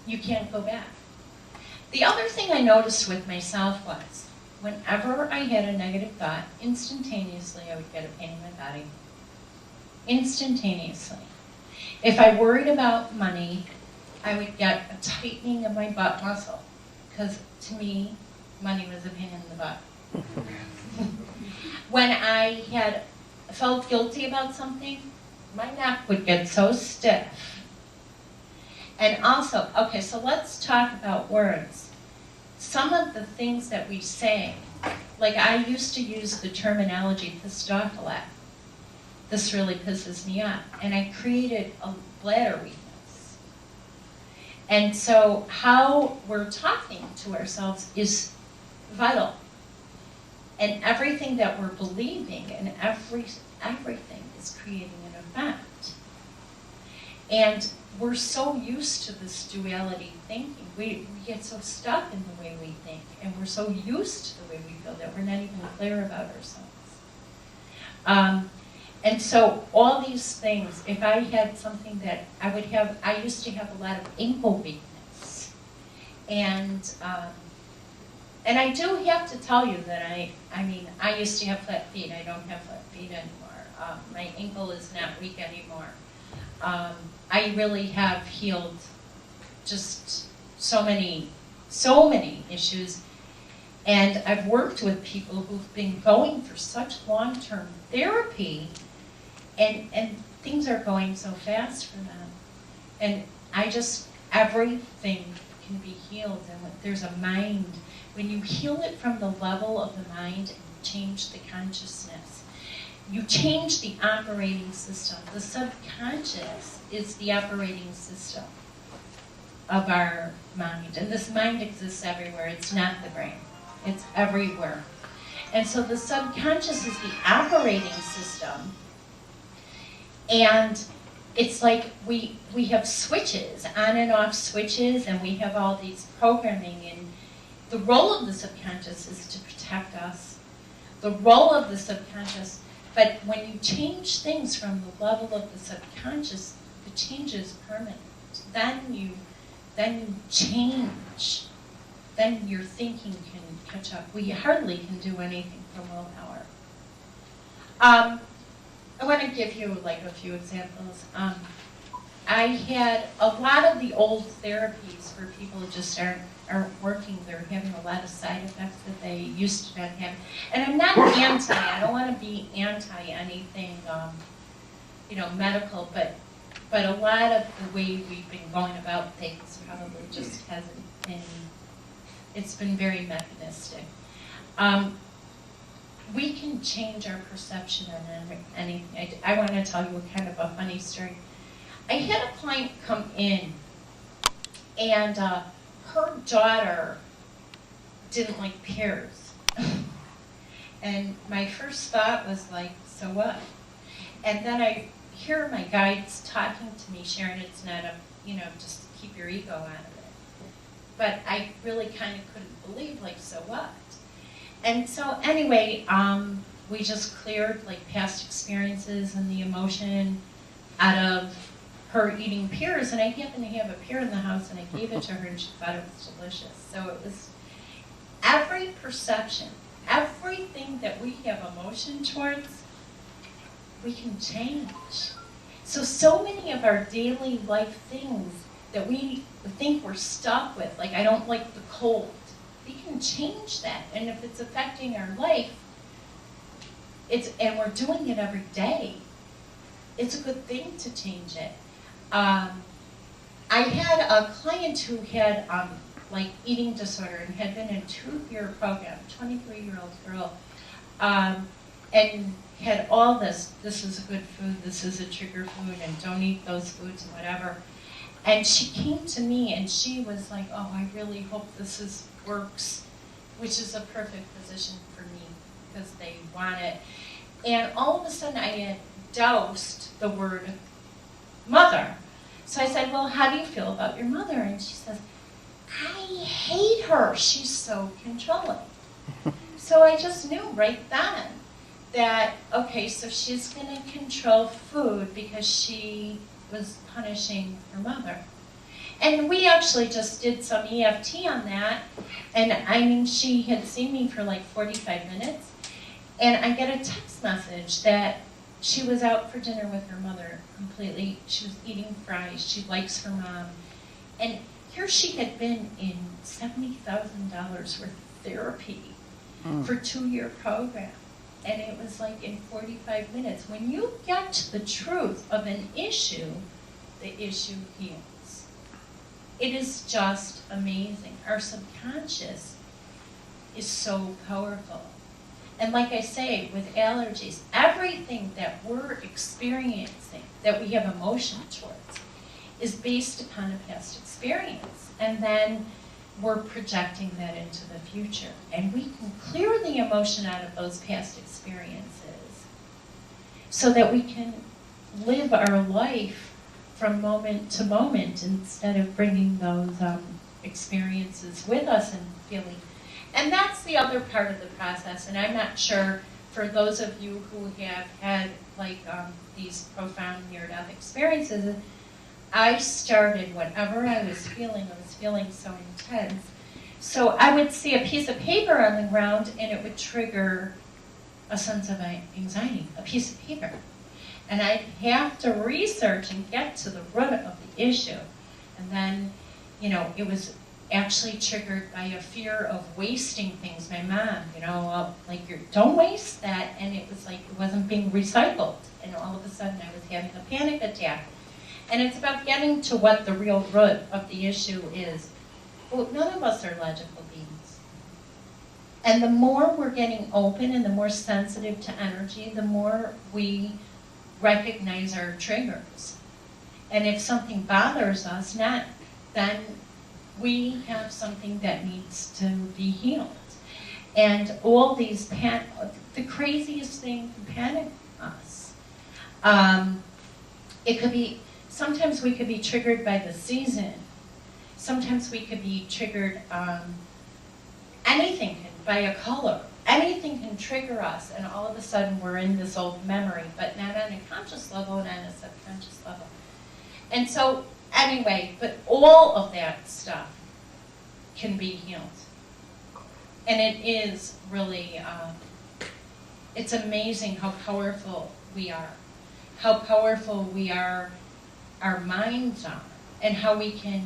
you can't go back. The other thing I noticed with myself was, whenever I had a negative thought, instantaneously I would get a pain in my body. Instantaneously. If I worried about money, I would get a tightening of my butt muscle, because to me, money was a pain in the butt. When I felt guilty about something, my neck would get so stiff. And also, okay, so let's talk about words. Some of the things that we say, like I used to use the terminology pissed off a lot. This really pisses me off. And I created a bladder weakness. And so how we're talking to ourselves is vital. And everything that we're believing and everything is creating an effect. And we're so used to this duality thinking. We get so stuck in the way we think, and we're so used to the way we feel that we're not even clear about ourselves. And so all these things, if I had something that I used to have a lot of ankle weakness. And I do have to tell you that I used to have flat feet. I don't have flat feet anymore. My ankle is not weak anymore. I really have healed just so many issues. And I've worked with people who've been going for such long-term therapy, and things are going so fast for them. And everything can be healed, and there's a mind. When you heal it from the level of the mind and change the consciousness, you change the operating system. The subconscious is the operating system of our mind. And this mind exists everywhere. It's not the brain. It's everywhere. And so the subconscious is the operating system. And it's like we have switches, on and off switches, and we have all these programming. And the role of the subconscious is to protect us. The role of the subconscious, but when you change things from the level of the subconscious, the change is permanent. Then you change. Then your thinking can catch up. We hardly can do anything from willpower. I want to give you a few examples. I had a lot of the old therapies where people just aren't working. They're having a lot of side effects that they used to not have. And I'm not anti. I don't want to be anti anything, medical. But a lot of the way we've been going about things probably just hasn't been. It's been very mechanistic. we can change our perception on anything. I want to tell you a kind of a funny story. I had a client come in, and her daughter didn't like pears. And my first thought was like, so what? And then I hear my guides talking to me, Sharon, it's not a, just keep your ego out of it. But I really kind of couldn't believe, like, so what? And so anyway, we just cleared like past experiences and the emotion out of her eating pears. And I happened to have a pear in the house, and I gave it to her, and she thought it was delicious. So it was every perception, everything that we have emotion towards, we can change. So many of our daily life things that we think we're stuck with, like I don't like the cold, we can change that. And if it's affecting our life, and we're doing it every day, it's a good thing to change it. I had a client who had like eating disorder and had been in a 2-year program, 23-year-old girl, and had all this is a good food, this is a trigger food, and don't eat those foods and whatever. And she came to me and she was like, oh, I really hope this works, which is a perfect position for me because they want it. And all of a sudden I had doused the word mother. So I said, well, how do you feel about your mother? And she says, I hate her. She's so controlling. So I just knew right then that, okay, so she's going to control food because she was punishing her mother. And we actually just did some EFT on that. And I mean, she had seen me for like 45 minutes. And I get a text message that she was out for dinner with her mother completely. She was eating fries. She likes her mom. And here she had been in $70,000 worth of therapy for a 2-year program. And it was like in 45 minutes. When you get to the truth of an issue, the issue heals. It is just amazing. Our subconscious is so powerful. And like I say, with allergies, everything that we're experiencing, that we have emotion towards, is based upon a past experience. And then we're projecting that into the future. And we can clear the emotion out of those past experiences so that we can live our life from moment to moment instead of bringing those experiences with us and feeling. And that's the other part of the process. And I'm not sure, for those of you who have had like these profound near-death experiences, I started, whatever I was feeling so intense. So I would see a piece of paper on the ground and it would trigger a sense of anxiety, a piece of paper. And I'd have to research and get to the root of the issue. And then, it was actually triggered by a fear of wasting things. My mom, don't waste that. And it was like it wasn't being recycled. And all of a sudden I was having a panic attack. And it's about getting to what the real root of the issue is. Well, none of us are logical beings. And the more we're getting open and the more sensitive to energy, the more we recognize our triggers. And if something bothers us, then we have something that needs to be healed. And all these, the craziest thing can panic us. It could be, sometimes we could be triggered by the season. Sometimes we could be triggered, by a color. Anything can trigger us, and all of a sudden we're in this old memory, but not on a conscious level and on a subconscious level. And so, anyway, but all of that stuff can be healed. And it is really, it's amazing how powerful we are. How powerful we are, our minds are, and how we can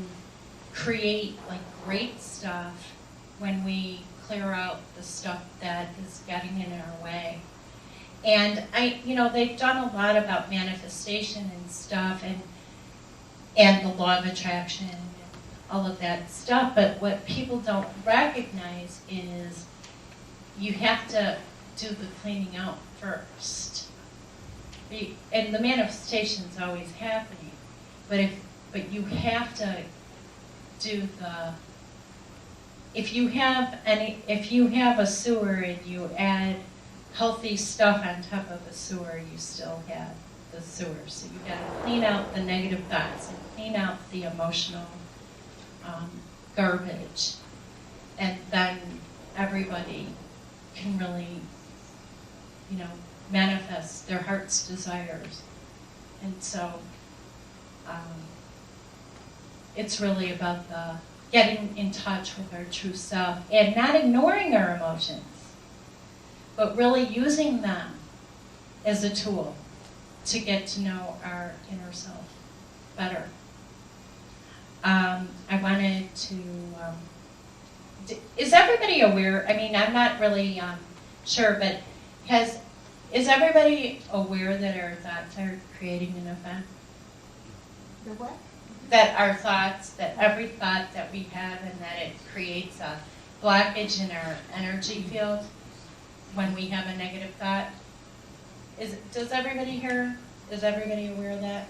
create like great stuff when we clear out the stuff that is getting in our way. And they've done a lot about manifestation and stuff, and the law of attraction and all of that stuff, but what people don't recognize is you have to do the cleaning out first. And the manifestation's always happening, but you have to do the. If you have a sewer and you add healthy stuff on top of a sewer, you still have the sewer. So you got to clean out the negative thoughts and clean out the emotional garbage, and then everybody can really, manifest their heart's desires. And so it's really about the getting in touch with our true self and not ignoring our emotions, but really using them as a tool to get to know our inner self better. I wanted to, is everybody aware, I'm not really sure, but is everybody aware that our thoughts are creating an event? The what? That our thoughts, that every thought that we have, and that it creates a blockage in our energy field when we have a negative thought? Does everybody hear? Is everybody aware of that?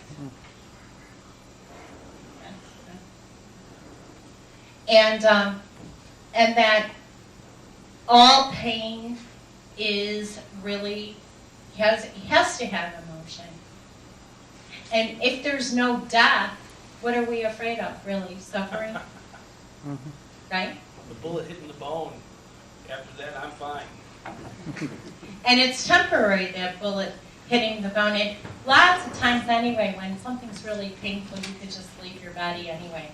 And that all pain is really has to have emotion. And if there's no death, what are we afraid of, really? Suffering? Right? The bullet hitting the bone. After that, I'm fine. And it's temporary, that bullet hitting the bone. And lots of times anyway, when something's really painful, you could just leave your body anyway.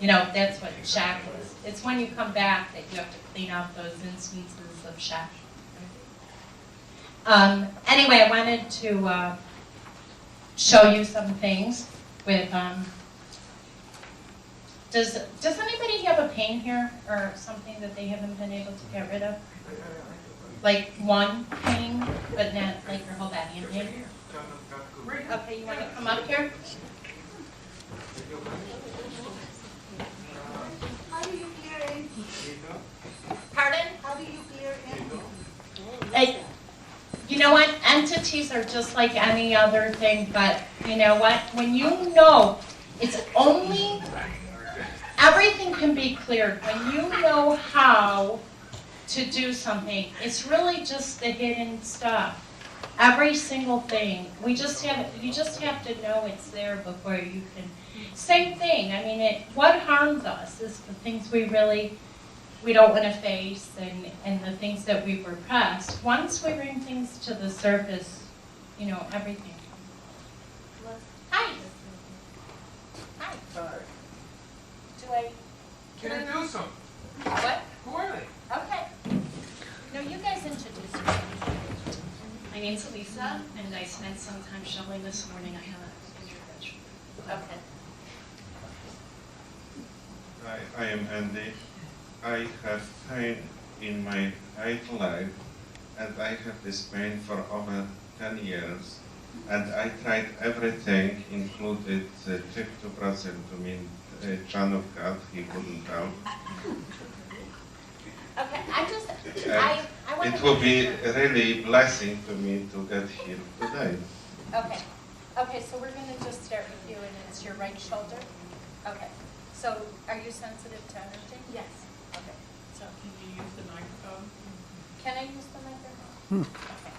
That's what shock is. It's when you come back that you have to clean out those instances of shock. Anyway, I wanted to show you some things with, does anybody have a pain here or something that they haven't been able to get rid of? Like one pain, but not like your whole body in pain? Okay, you want to come up here? How do you clear anything? Pardon? How do you clear anything? You know what? Entities are just like any other thing, but you know what? When you know, it's only, everything can be cleared. When you know how to do something, it's really just the hidden stuff. Every single thing. You just have to know it's there before you can. Same thing. What harms us is the things we don't want to face, and the things that we've repressed. Once we bring things to the surface, everything. Hi. Hi. Can I do something? What? Who are they? Okay. No, you guys introduce yourself. My name's Lisa, and I spent some time shoveling this morning. I have an introduction. Okay. I am Andy. I have pain in my right leg, and I have this pain for over 10 years. And I tried everything, included trip to Brazil to meet John of God. He couldn't help. Okay, I want It will be really blessing to me to get here today. Okay, so we're going to just start with you, and it's your right shoulder. Okay, so are you sensitive to energy? Yes. Okay, so Can you use the microphone? can I use the microphone? Okay.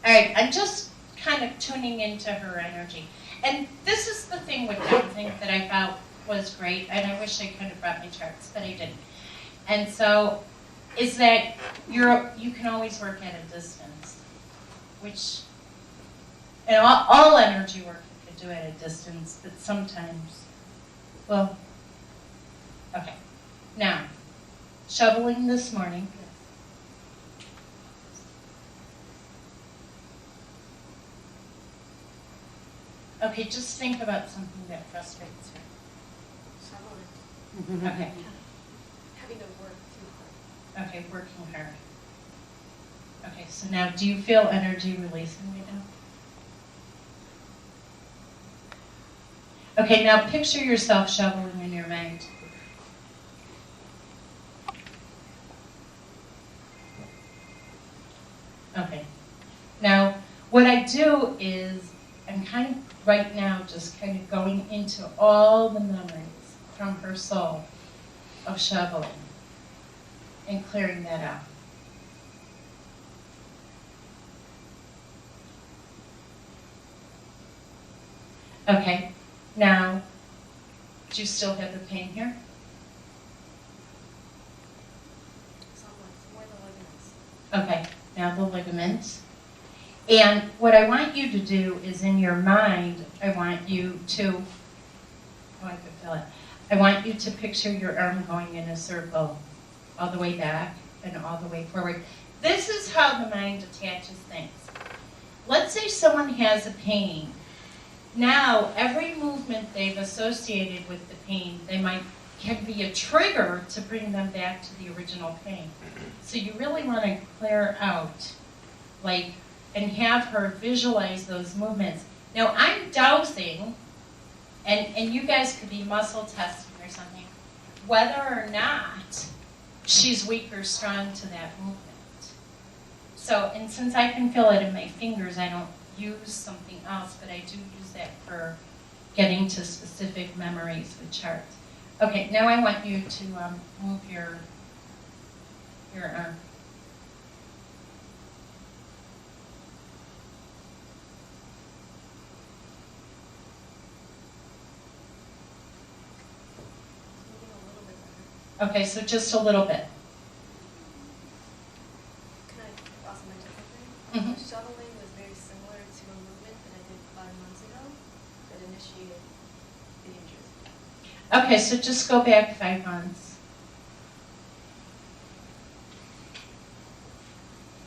All right, I'm just kind of tuning into her energy. And this is the thing with dancing that I felt was great, and I wish I could have brought my charts, but I didn't. And so, is that you can always work at a distance, which, and all energy work you could do at a distance, but sometimes, well, okay. Now, shoveling this morning. Okay, just think about something that frustrates you. Okay. Having to work too hard. Okay, working hard. Okay, so now do you feel energy releasing right now? Okay, now picture yourself shoveling in your mind. Okay. Now, what I do is, I'm kind of, right now, just kind of going into all the memories from her soul of shoveling and clearing that out. Okay, now, do you still have the pain here? Somewhat, more the ligaments. Okay, now the ligaments. And what I want you to do is in your mind, I want you to, oh, I can feel it. I want you to picture your arm going in a circle all the way back and all the way forward. This is how the mind attaches things. Let's say someone has a pain. Now, every movement they've associated with the pain, can be a trigger to bring them back to the original pain. So you really want to clear out, and have her visualize those movements. Now, I'm dowsing, and you guys could be muscle testing or something, whether or not she's weak or strong to that movement. So, and since I can feel it in my fingers, I don't use something else, but I do use that for getting to specific memories with charts. Okay, now I want you to move your arm. Moving a little bit better. Okay, so just a little bit. Can I also mention something? Mhm. Shoveling was very similar to a movement that I did 5 months ago that initiated the injury. Okay, so just go back 5 months.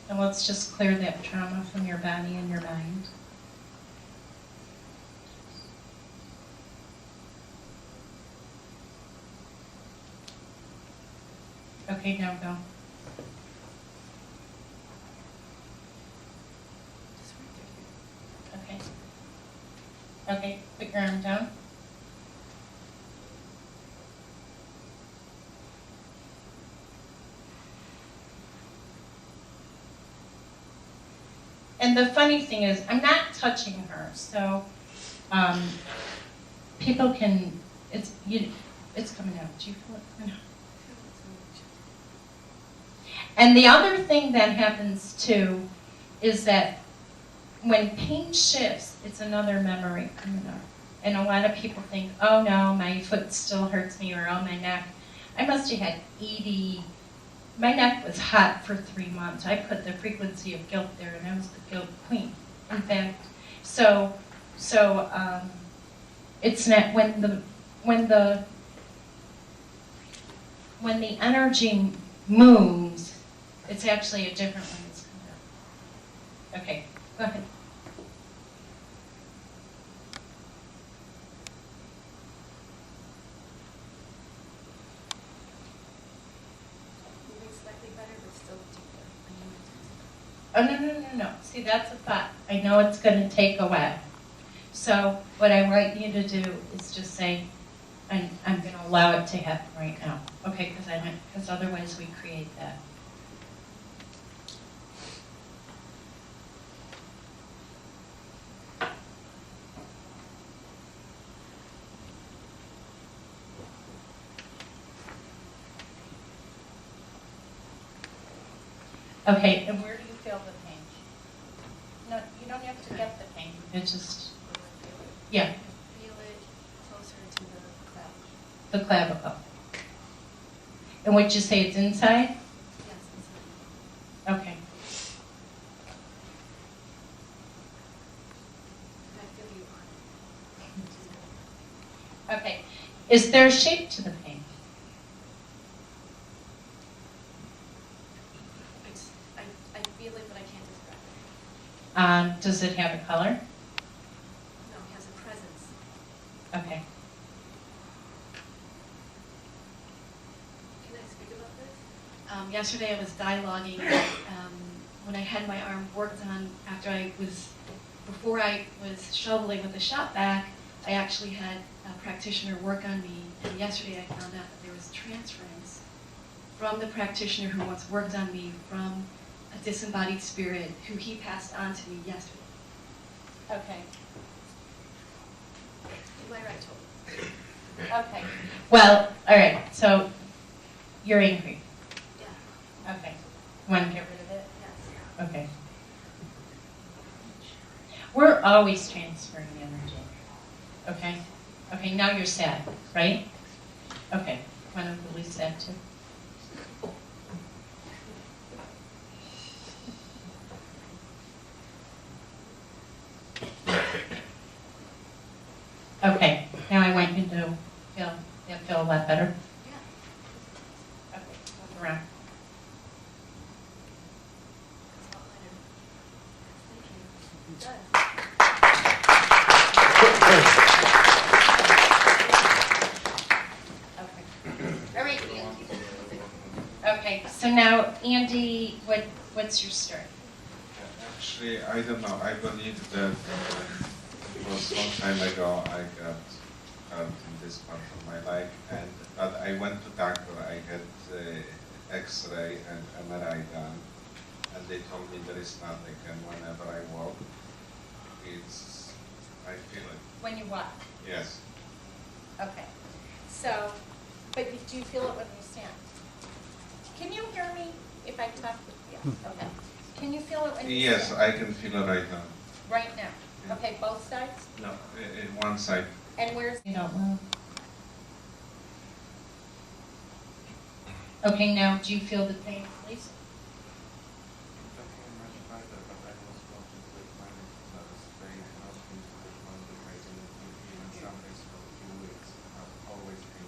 And let's just clear that trauma from your body and your mind. Okay, now go. Just right there. Okay. Okay, put your arm down. And the funny thing is, I'm not touching her, so people can, it's coming out. Do you feel it coming out? And the other thing that happens too is that when pain shifts, it's another memory coming up. And a lot of people think, oh no, my foot still hurts me, or oh, my neck. I must have had 80, my neck was hot for 3 months. I put the frequency of guilt there, and I was the guilt queen. In fact, so it's not, when the energy moves, it's actually a different one that's coming up. Okay, go ahead. Moving slightly better, but still deeper. Oh, no. See, that's a thought. I know it's going to take a while. So what I want you to do is just say, I'm going to allow it to happen right now. Okay, because otherwise we create that. Okay, and where do you feel the pain? No, you don't have to get the pain. It's just, yeah, Feel it closer to the clavicle. the clavicle. And would you say it's inside? Yes, inside. Okay. And I feel you on it. Okay. Is there a shape to the pain? I feel it, but I can't describe it. Does it have a color? No, it has a presence. Okay. Can I speak about this? Yesterday I was dialoguing when I had my arm worked on before I was shoveling with the shop vac, I actually had a practitioner work on me, and yesterday I found out that there was transference from the practitioner who once worked on me from a disembodied spirit who he passed on to me yesterday. Okay, Am I right, Toby? okay. Well, all right, so you're angry. Yeah. Okay. You want to get rid of it? Yes. Okay. We're always transferring energy. Okay? Okay, now you're sad, right? Okay. Want to release that too? Okay, now I want you to feel a lot better. Yeah. Okay, look around. That's all I know. Thank you. It does. Okay. All right, Andy. Okay, so now, Andy, what's your story? Actually, I don't know. I believe that it was a long time ago I got hurt in this part of my life, but I went to doctor. I had X-ray and MRI done, and they told me there is nothing. And whenever I walk, I feel it. When you walk? Yes. Okay. So, but do you feel it when you stand? Can you hear me if I talk? Yeah, okay. Can you feel it when you Yes, stand? I can feel it right now. Right now? Yeah. Okay, both sides? No, in one side. And where's? You don't move. Okay, now do you feel the pain, please?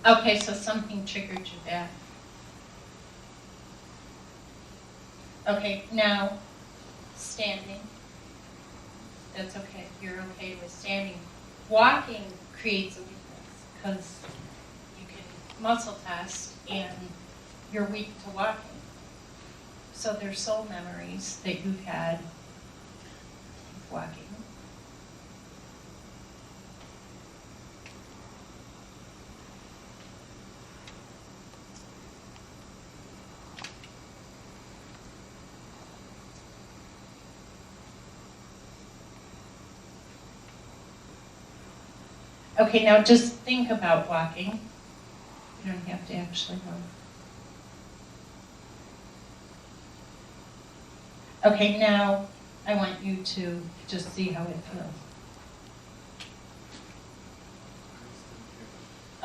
Okay, so something triggered you back. Okay, now standing. That's okay. You're okay with standing. Walking creates a weakness because you can muscle test and you're weak to walking. So there's soul memories that you've had with walking. Okay, now just think about walking. You don't have to actually go. Okay, now I want you to just see how it feels.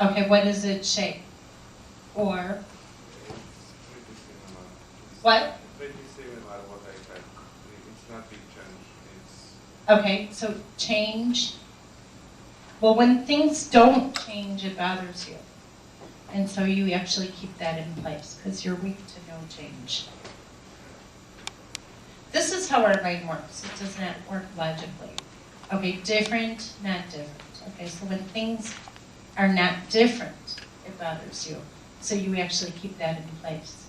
Okay, what does it shake? Or what? Pretty similar what I had. It's not big change. Okay, so change. Well, when things don't change, it bothers you. And so you actually keep that in place because you're weak to no change. This is how our brain works. It does not work logically. Okay, different, not different. Okay, so when things are not different, it bothers you. So you actually keep that in place.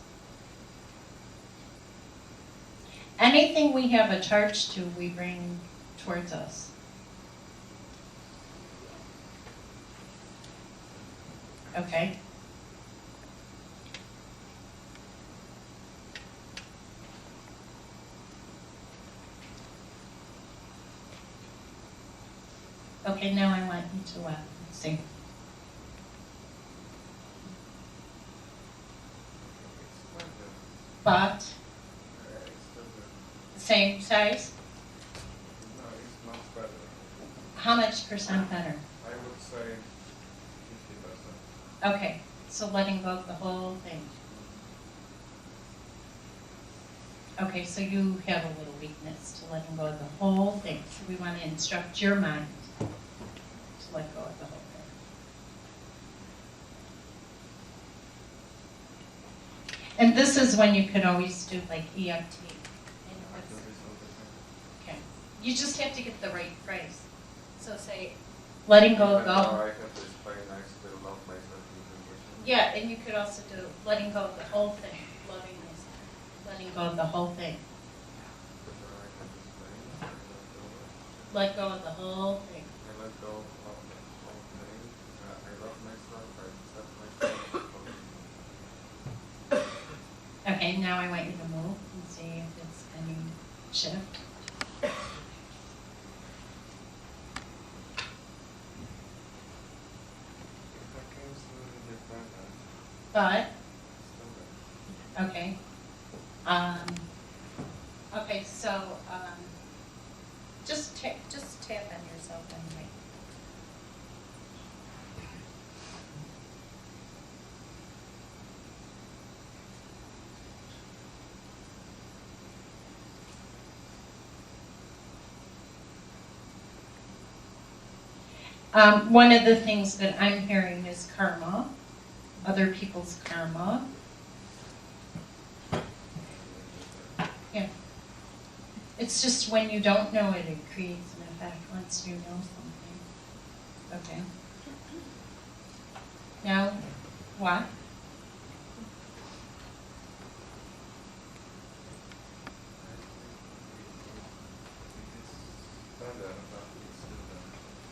Anything we have a charge to, we bring towards us. Okay? Okay, now I want you to let's see. But same size? No, it's much better. How much percent better? I would say 50%. Okay, so letting go of the whole thing. Okay, so you have a little weakness to letting go of the whole thing. So we want to instruct your mind to let go of the whole thing. And this is when you could always do like EFT. Okay. You just have to get the right phrase. So say, letting go of the I have this very nice little love myself. Yeah, and you could also do letting go of the whole thing, loving myself, letting go of the whole thing. Let go of the whole thing. I let go of the whole thing. I love myself. I accept myself. Okay, now I want you to move and see if it's going shift. If I came slowly get better, But, still better. okay. Okay, so, just tap on yourself anyway. One of the things that I'm hearing is karma, other people's karma. Yeah. It's just when you don't know it, it creates an effect once you know something. Okay. Now, what? It is better, but it's still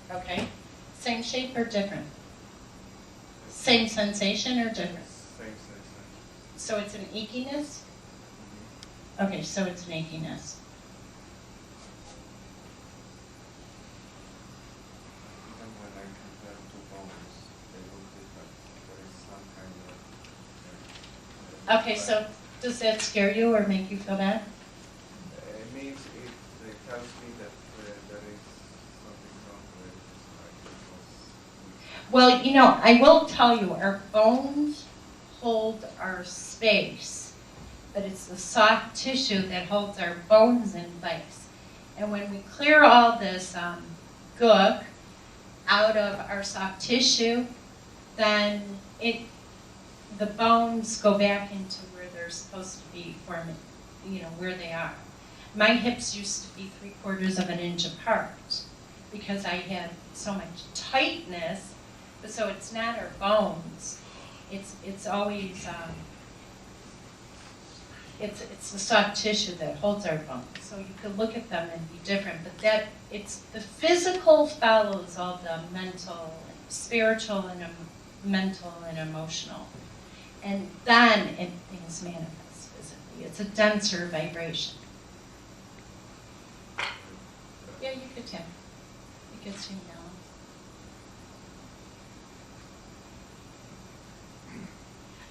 better. Okay. Same shape or different? Same sensation or different? Same sensation. So it's an achiness? Okay, so it's an achiness. Even when I compare two bones, they look different. There is some kind of. Okay, so does that scare you or make you feel bad? It means it tells me that there is something wrong with it. Well, you know, I will tell you, our bones hold our space, but it's the soft tissue that holds our bones in place. And when we clear all this gook out of our soft tissue, then the bones go back into where they're supposed to be, where they are. My hips used to be 3/4 of an inch apart because I had so much tightness. So it's not our bones. It's always it's the soft tissue that holds our bones. So you could look at them and be different, but it's the physical follows all the mental, and spiritual, and mental and emotional, and then things manifest physically. It's a denser vibration. Yeah, you could tap. It gets you down.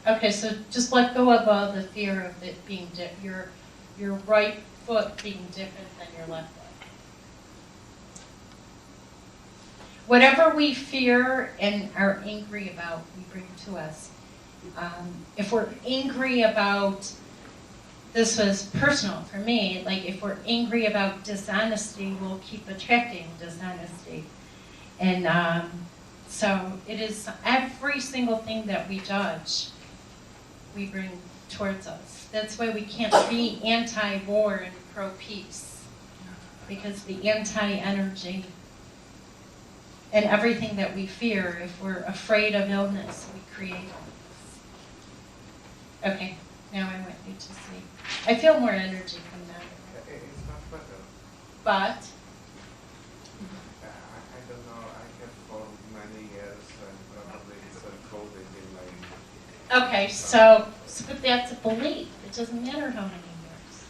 Okay, so just let go of all the fear of it being your right foot being different than your left foot. Whatever we fear and are angry about, we bring to us. If we're angry about, this was personal for me, like if we're angry about dishonesty, we'll keep attracting dishonesty. And so it is every single thing that we judge, we bring towards us. That's why we can't be anti-war and pro-peace, because the anti-energy and everything that we fear, if we're afraid of illness, we create illness. Okay, now I want you to see. I feel more energy coming out of it. It's not better. But, I don't know. I have for many years and probably it's encoded in my. okay, so but that's a belief. It doesn't matter how many years.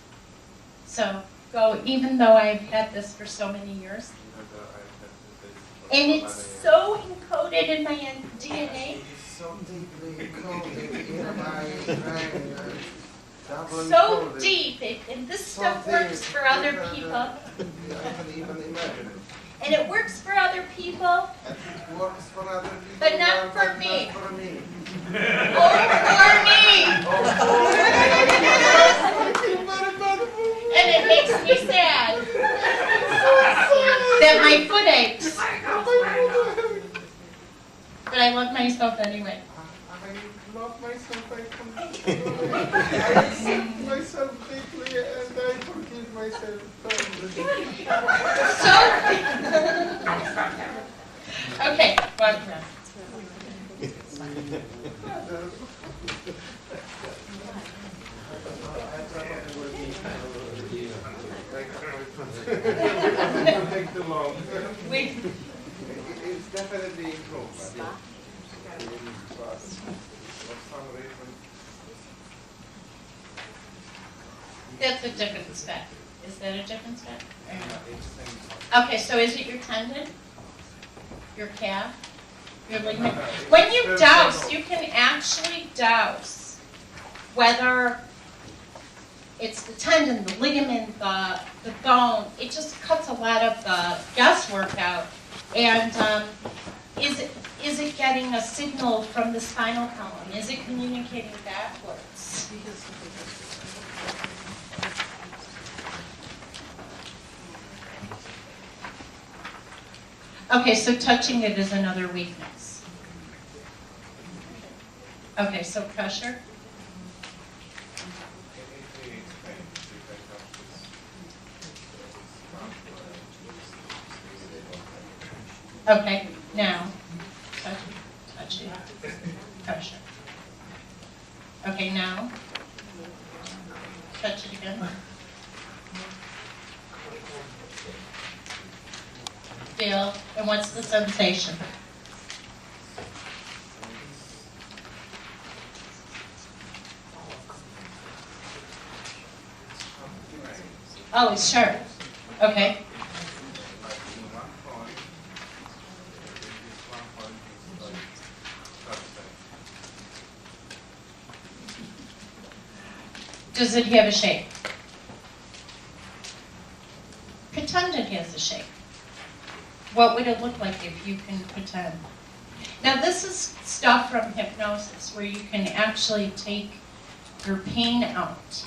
So go, even though I've had this for so many years, and it's so encoded in my DNA, It's so deeply encoded in my brain. so deep, and this So stuff deep. works for other people, I can even imagine it. and it works for other people, It works for other people, but not for me. Not for me. or for me. And it makes me sad that my foot aches. But I love myself anyway. I love myself, I accept myself deeply and I forgive myself totally. So, okay, one breath. Take too long. We, It's definitely improved. But for some reason, that's a different spec. Is that a different step? Or no? It's the same. Okay, so is it your tendon? Your calf? Your ligament? When you douse, you can actually douse whether it's the tendon, the ligament, the bone. It just cuts a lot of the guesswork out. And is it getting a signal from the spinal column? Is it communicating backwards? Okay, so touching it is another weakness. Okay, so pressure. Okay, now, touch it, pressure. Okay, now, touch it again. Feel, and what's the sensation? Oh, it's sharp. Okay. Does it have a shape? Pretend it has a shape. What would it look like if you can pretend? Now this is stuff from hypnosis where you can actually take your pain out.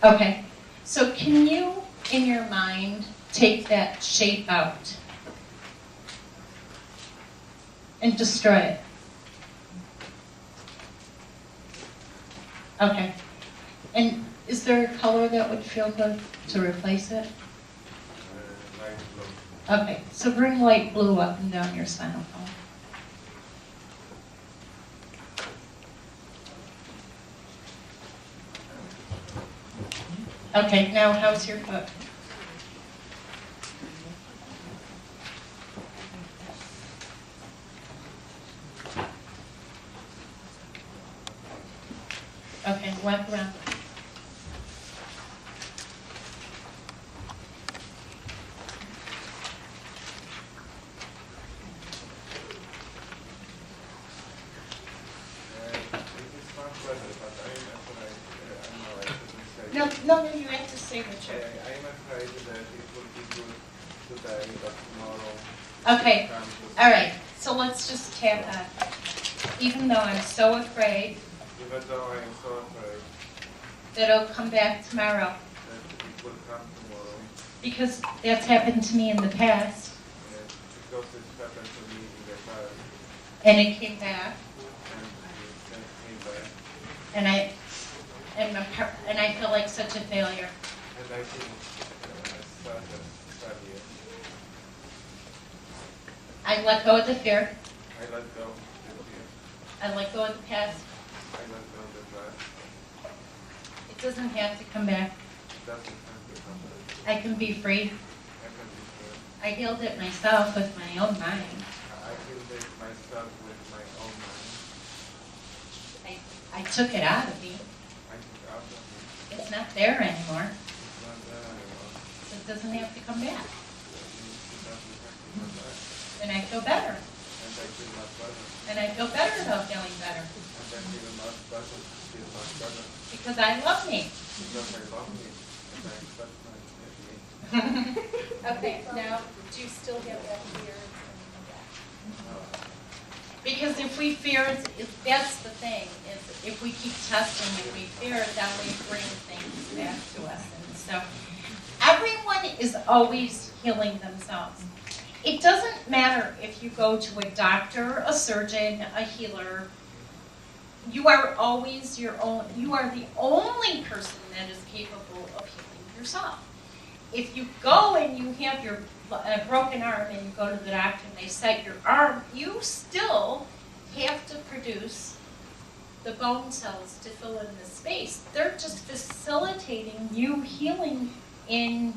Okay, so can you, in your mind, take that shape out and destroy it? Okay, and is there a color that would feel good to replace it? Light blue. Okay, so bring light blue up and down your spinal column. Okay, now how's your foot? Okay, walk around. No, you have to say the truth. I am afraid that it will be good today, but tomorrow. Okay, all right, so let's just tap that. Even though I'm so afraid Even though I am so afraid that it'll come back tomorrow, that it will come tomorrow, because that's happened to me in the past, because it happened to me in the past, and it came back, and it came back, and I feel like such a failure. and I feel such a failure. I let go of the fear, I let go of the fear. I let go of the past. I let go of the past. It doesn't have to come back. It doesn't have to come back. I can be free. I can be free. I healed it myself with my own mind. I feel this myself with my own mind. I took it out of me. I took out of me. It's not there anymore. It's not there anymore. It doesn't have to come back. It doesn't have to come back. And I feel better. And I feel much better. And I feel better about feeling better. And I feel much better. Feel much better. Because I love me. Because I love me. And I accept my Okay, now, Do you still have that fear? because if we fear, that's the thing, is if we keep testing and we fear it, then we bring things back to us. And so, everyone is always healing themselves. It doesn't matter if you go to a doctor, a surgeon, a healer. You are always your own, you are the only person that is capable of healing yourself. If you go and you have your broken arm and you go to the doctor and they set your arm, you still have to produce the bone cells to fill in the space. They're just facilitating you healing in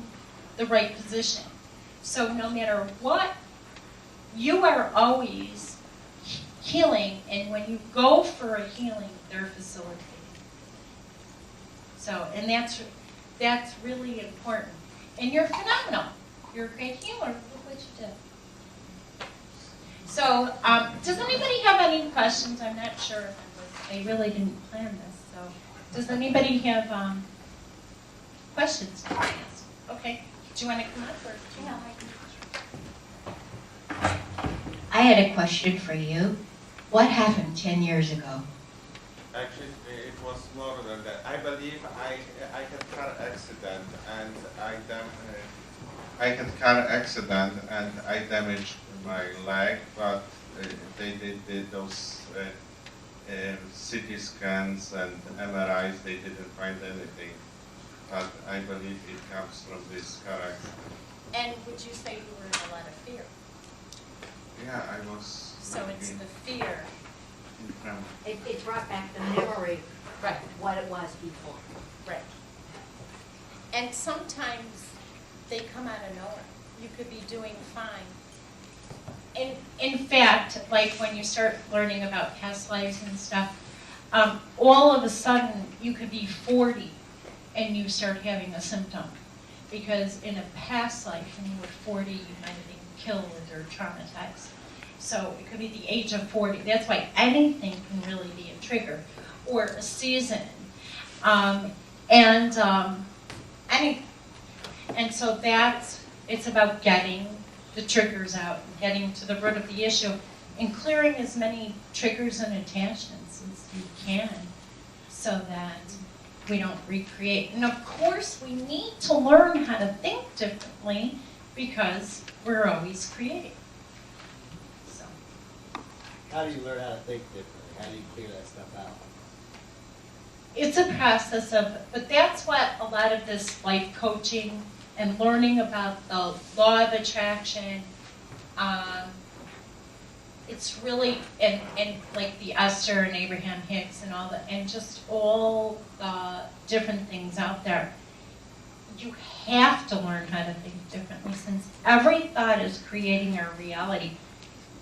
the right position. So no matter what, you are always healing, and when you go for a healing, they're facilitating. So, and that's really important. And you're phenomenal. You're a great healer. Look what you did. So, does anybody have any questions? I'm not sure if I really didn't plan this. So, does anybody have questions to ask? Okay. Do you want to come up or? No, I had a question for you. What happened 10 years ago? Actually, it was more than that. I believe I had car accident and I had car accident and I damaged my leg, but they did those CT scans and MRIs. They didn't find anything, but I believe it comes from this car accident. And would you say you were in a lot of fear? Yeah, I was. So it's the fear. It brought back the memory Right. of what it was before. Right. And sometimes they come out of nowhere. You could be doing fine. In fact, like when you start learning about past lives and stuff, all of a sudden you could be 40 and you start having a symptom. Because in a past life, when you were 40, you might have been killed or traumatized. So it could be the age of 40. That's why anything can really be a trigger or a season. And so it's about getting the triggers out, and getting to the root of the issue, and clearing as many triggers and attachments as you can so that we don't recreate. And of course, we need to learn how to think differently because we're always creating. So. How do you learn how to think differently? How do you clear that stuff out? It's a process but that's what a lot of this life coaching and learning about the law of attraction, it's really, and like the Esther and Abraham Hicks and all that, and just all the different things out there. You have to learn how to think differently since every thought is creating our reality.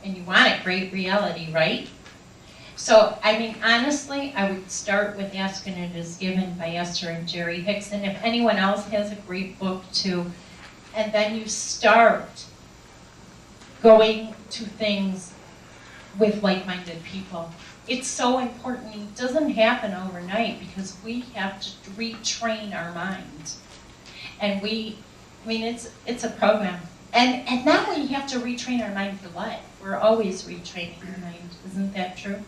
And you want a great reality, right? So, I mean, honestly, I would start with Asking It Is Given by Esther and Jerry Hicks. And if anyone else has a great book too, and then you start going to things with like-minded people. It's so important. It doesn't happen overnight because we have to retrain our minds. And it's a program. And not only have to retrain our mind for life, we're always retraining our mind. Isn't that true?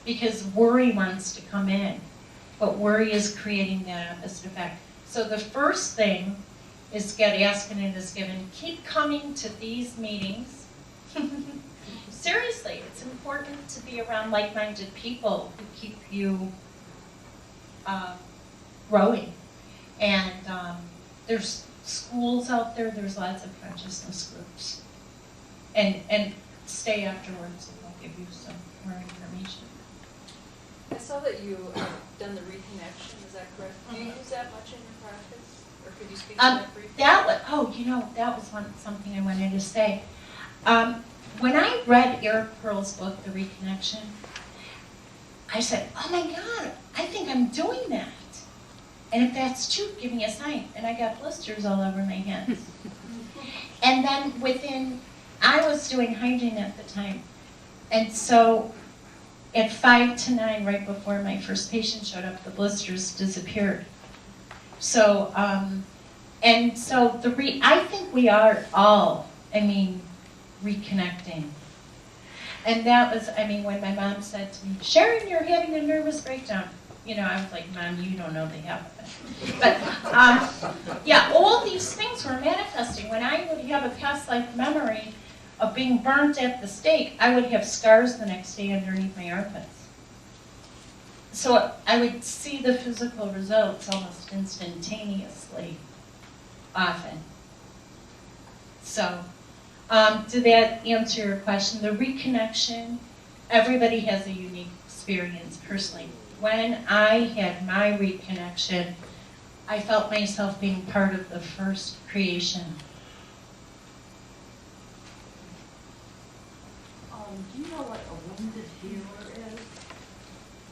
Because worry wants to come in, but worry is creating that opposite effect. So the first thing is get Asking It Is Given. Keep coming to these meetings. Seriously, it's important to be around like-minded people who keep you growing. And there's schools out there, there's lots of consciousness groups. And stay afterwards and they'll give you some more information. I saw that you done the reconnection, is that correct? Do you use that much in your practice? Or could you speak to that briefly? That was something I wanted to say. When I read Eric Pearl's book, The Reconnection, I said, oh my God, I think I'm doing that. And if that's true, give me a sign. And I got blisters all over my hands. And then I was doing hygiene at the time. And so at 5 to 9, right before my first patient showed up, the blisters disappeared. So, I think we are all, reconnecting. And that was, when my mom said to me, Sharon, you're having a nervous breakdown. I was like, Mom, you don't know the half of it. But, all these things were manifesting. When I would have a past life memory of being burnt at the stake, I would have scars the next day underneath my armpits. So I would see the physical results almost instantaneously, often. So, did that answer your question? The reconnection, everybody has a unique experience personally. When I had my reconnection, I felt myself being part of the first creation. Do you know what a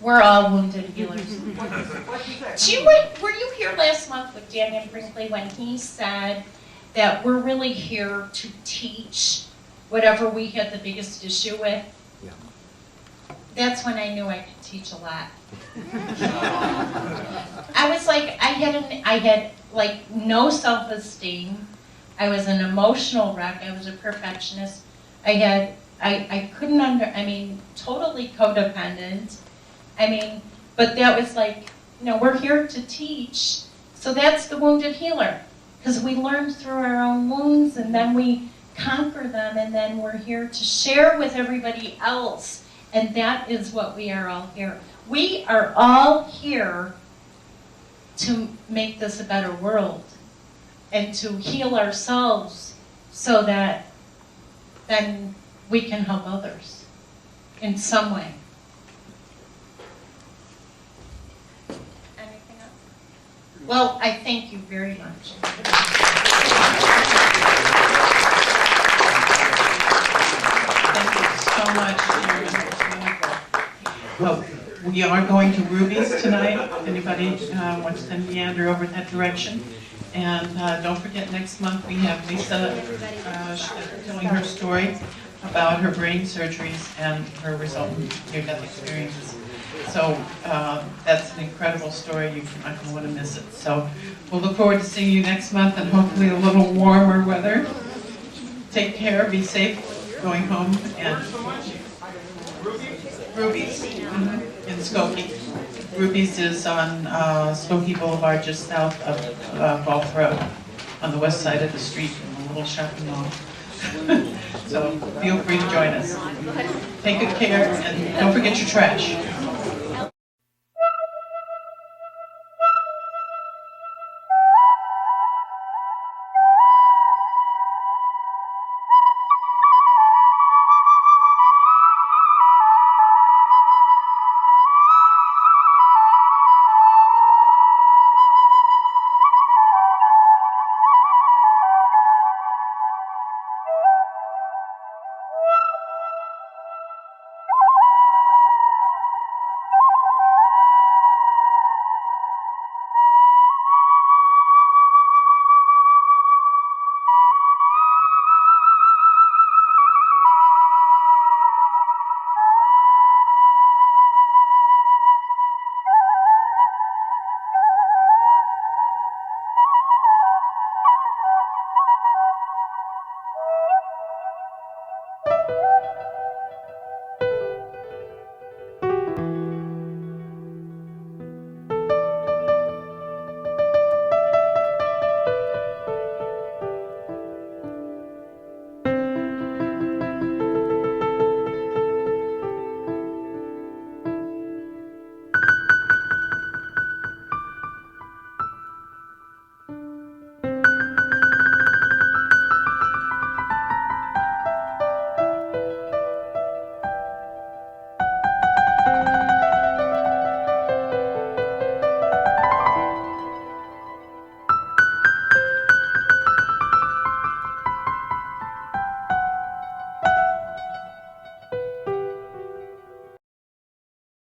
We're all wounded healers. What'd you say? Were you here last month with Daniel Brinkley when he said that we're really here to teach whatever we had the biggest issue with? Yeah. That's when I knew I could teach a lot. I was like, I had like no self-esteem. I was an emotional wreck. I was a perfectionist. I couldn't totally codependent. But that was like, we're here to teach. So that's the wounded healer. Because we learn through our own wounds and then we conquer them and then we're here to share with everybody else. And that is what we are all here. We are all here to make this a better world and to heal ourselves so that then we can help others in some way. Anything else? Well, I thank you very much. Thank you so much, Sharon. Well, we are going to Ruby's tonight, if anybody wants to meander over that direction. And don't forget, next month we have Lisa telling her story about her brain surgeries and her resultant near-death experiences. So that's an incredible story. You're not going to want to miss it. So we'll look forward to seeing you next month and hopefully a little warmer weather. Take care, be safe, going home, and Ruby's in Skokie. Ruby's is on Skokie Boulevard, just south of Gulf Road, on the west side of the street in a little shopping mall. So feel free to join us. Take good care and don't forget your trash.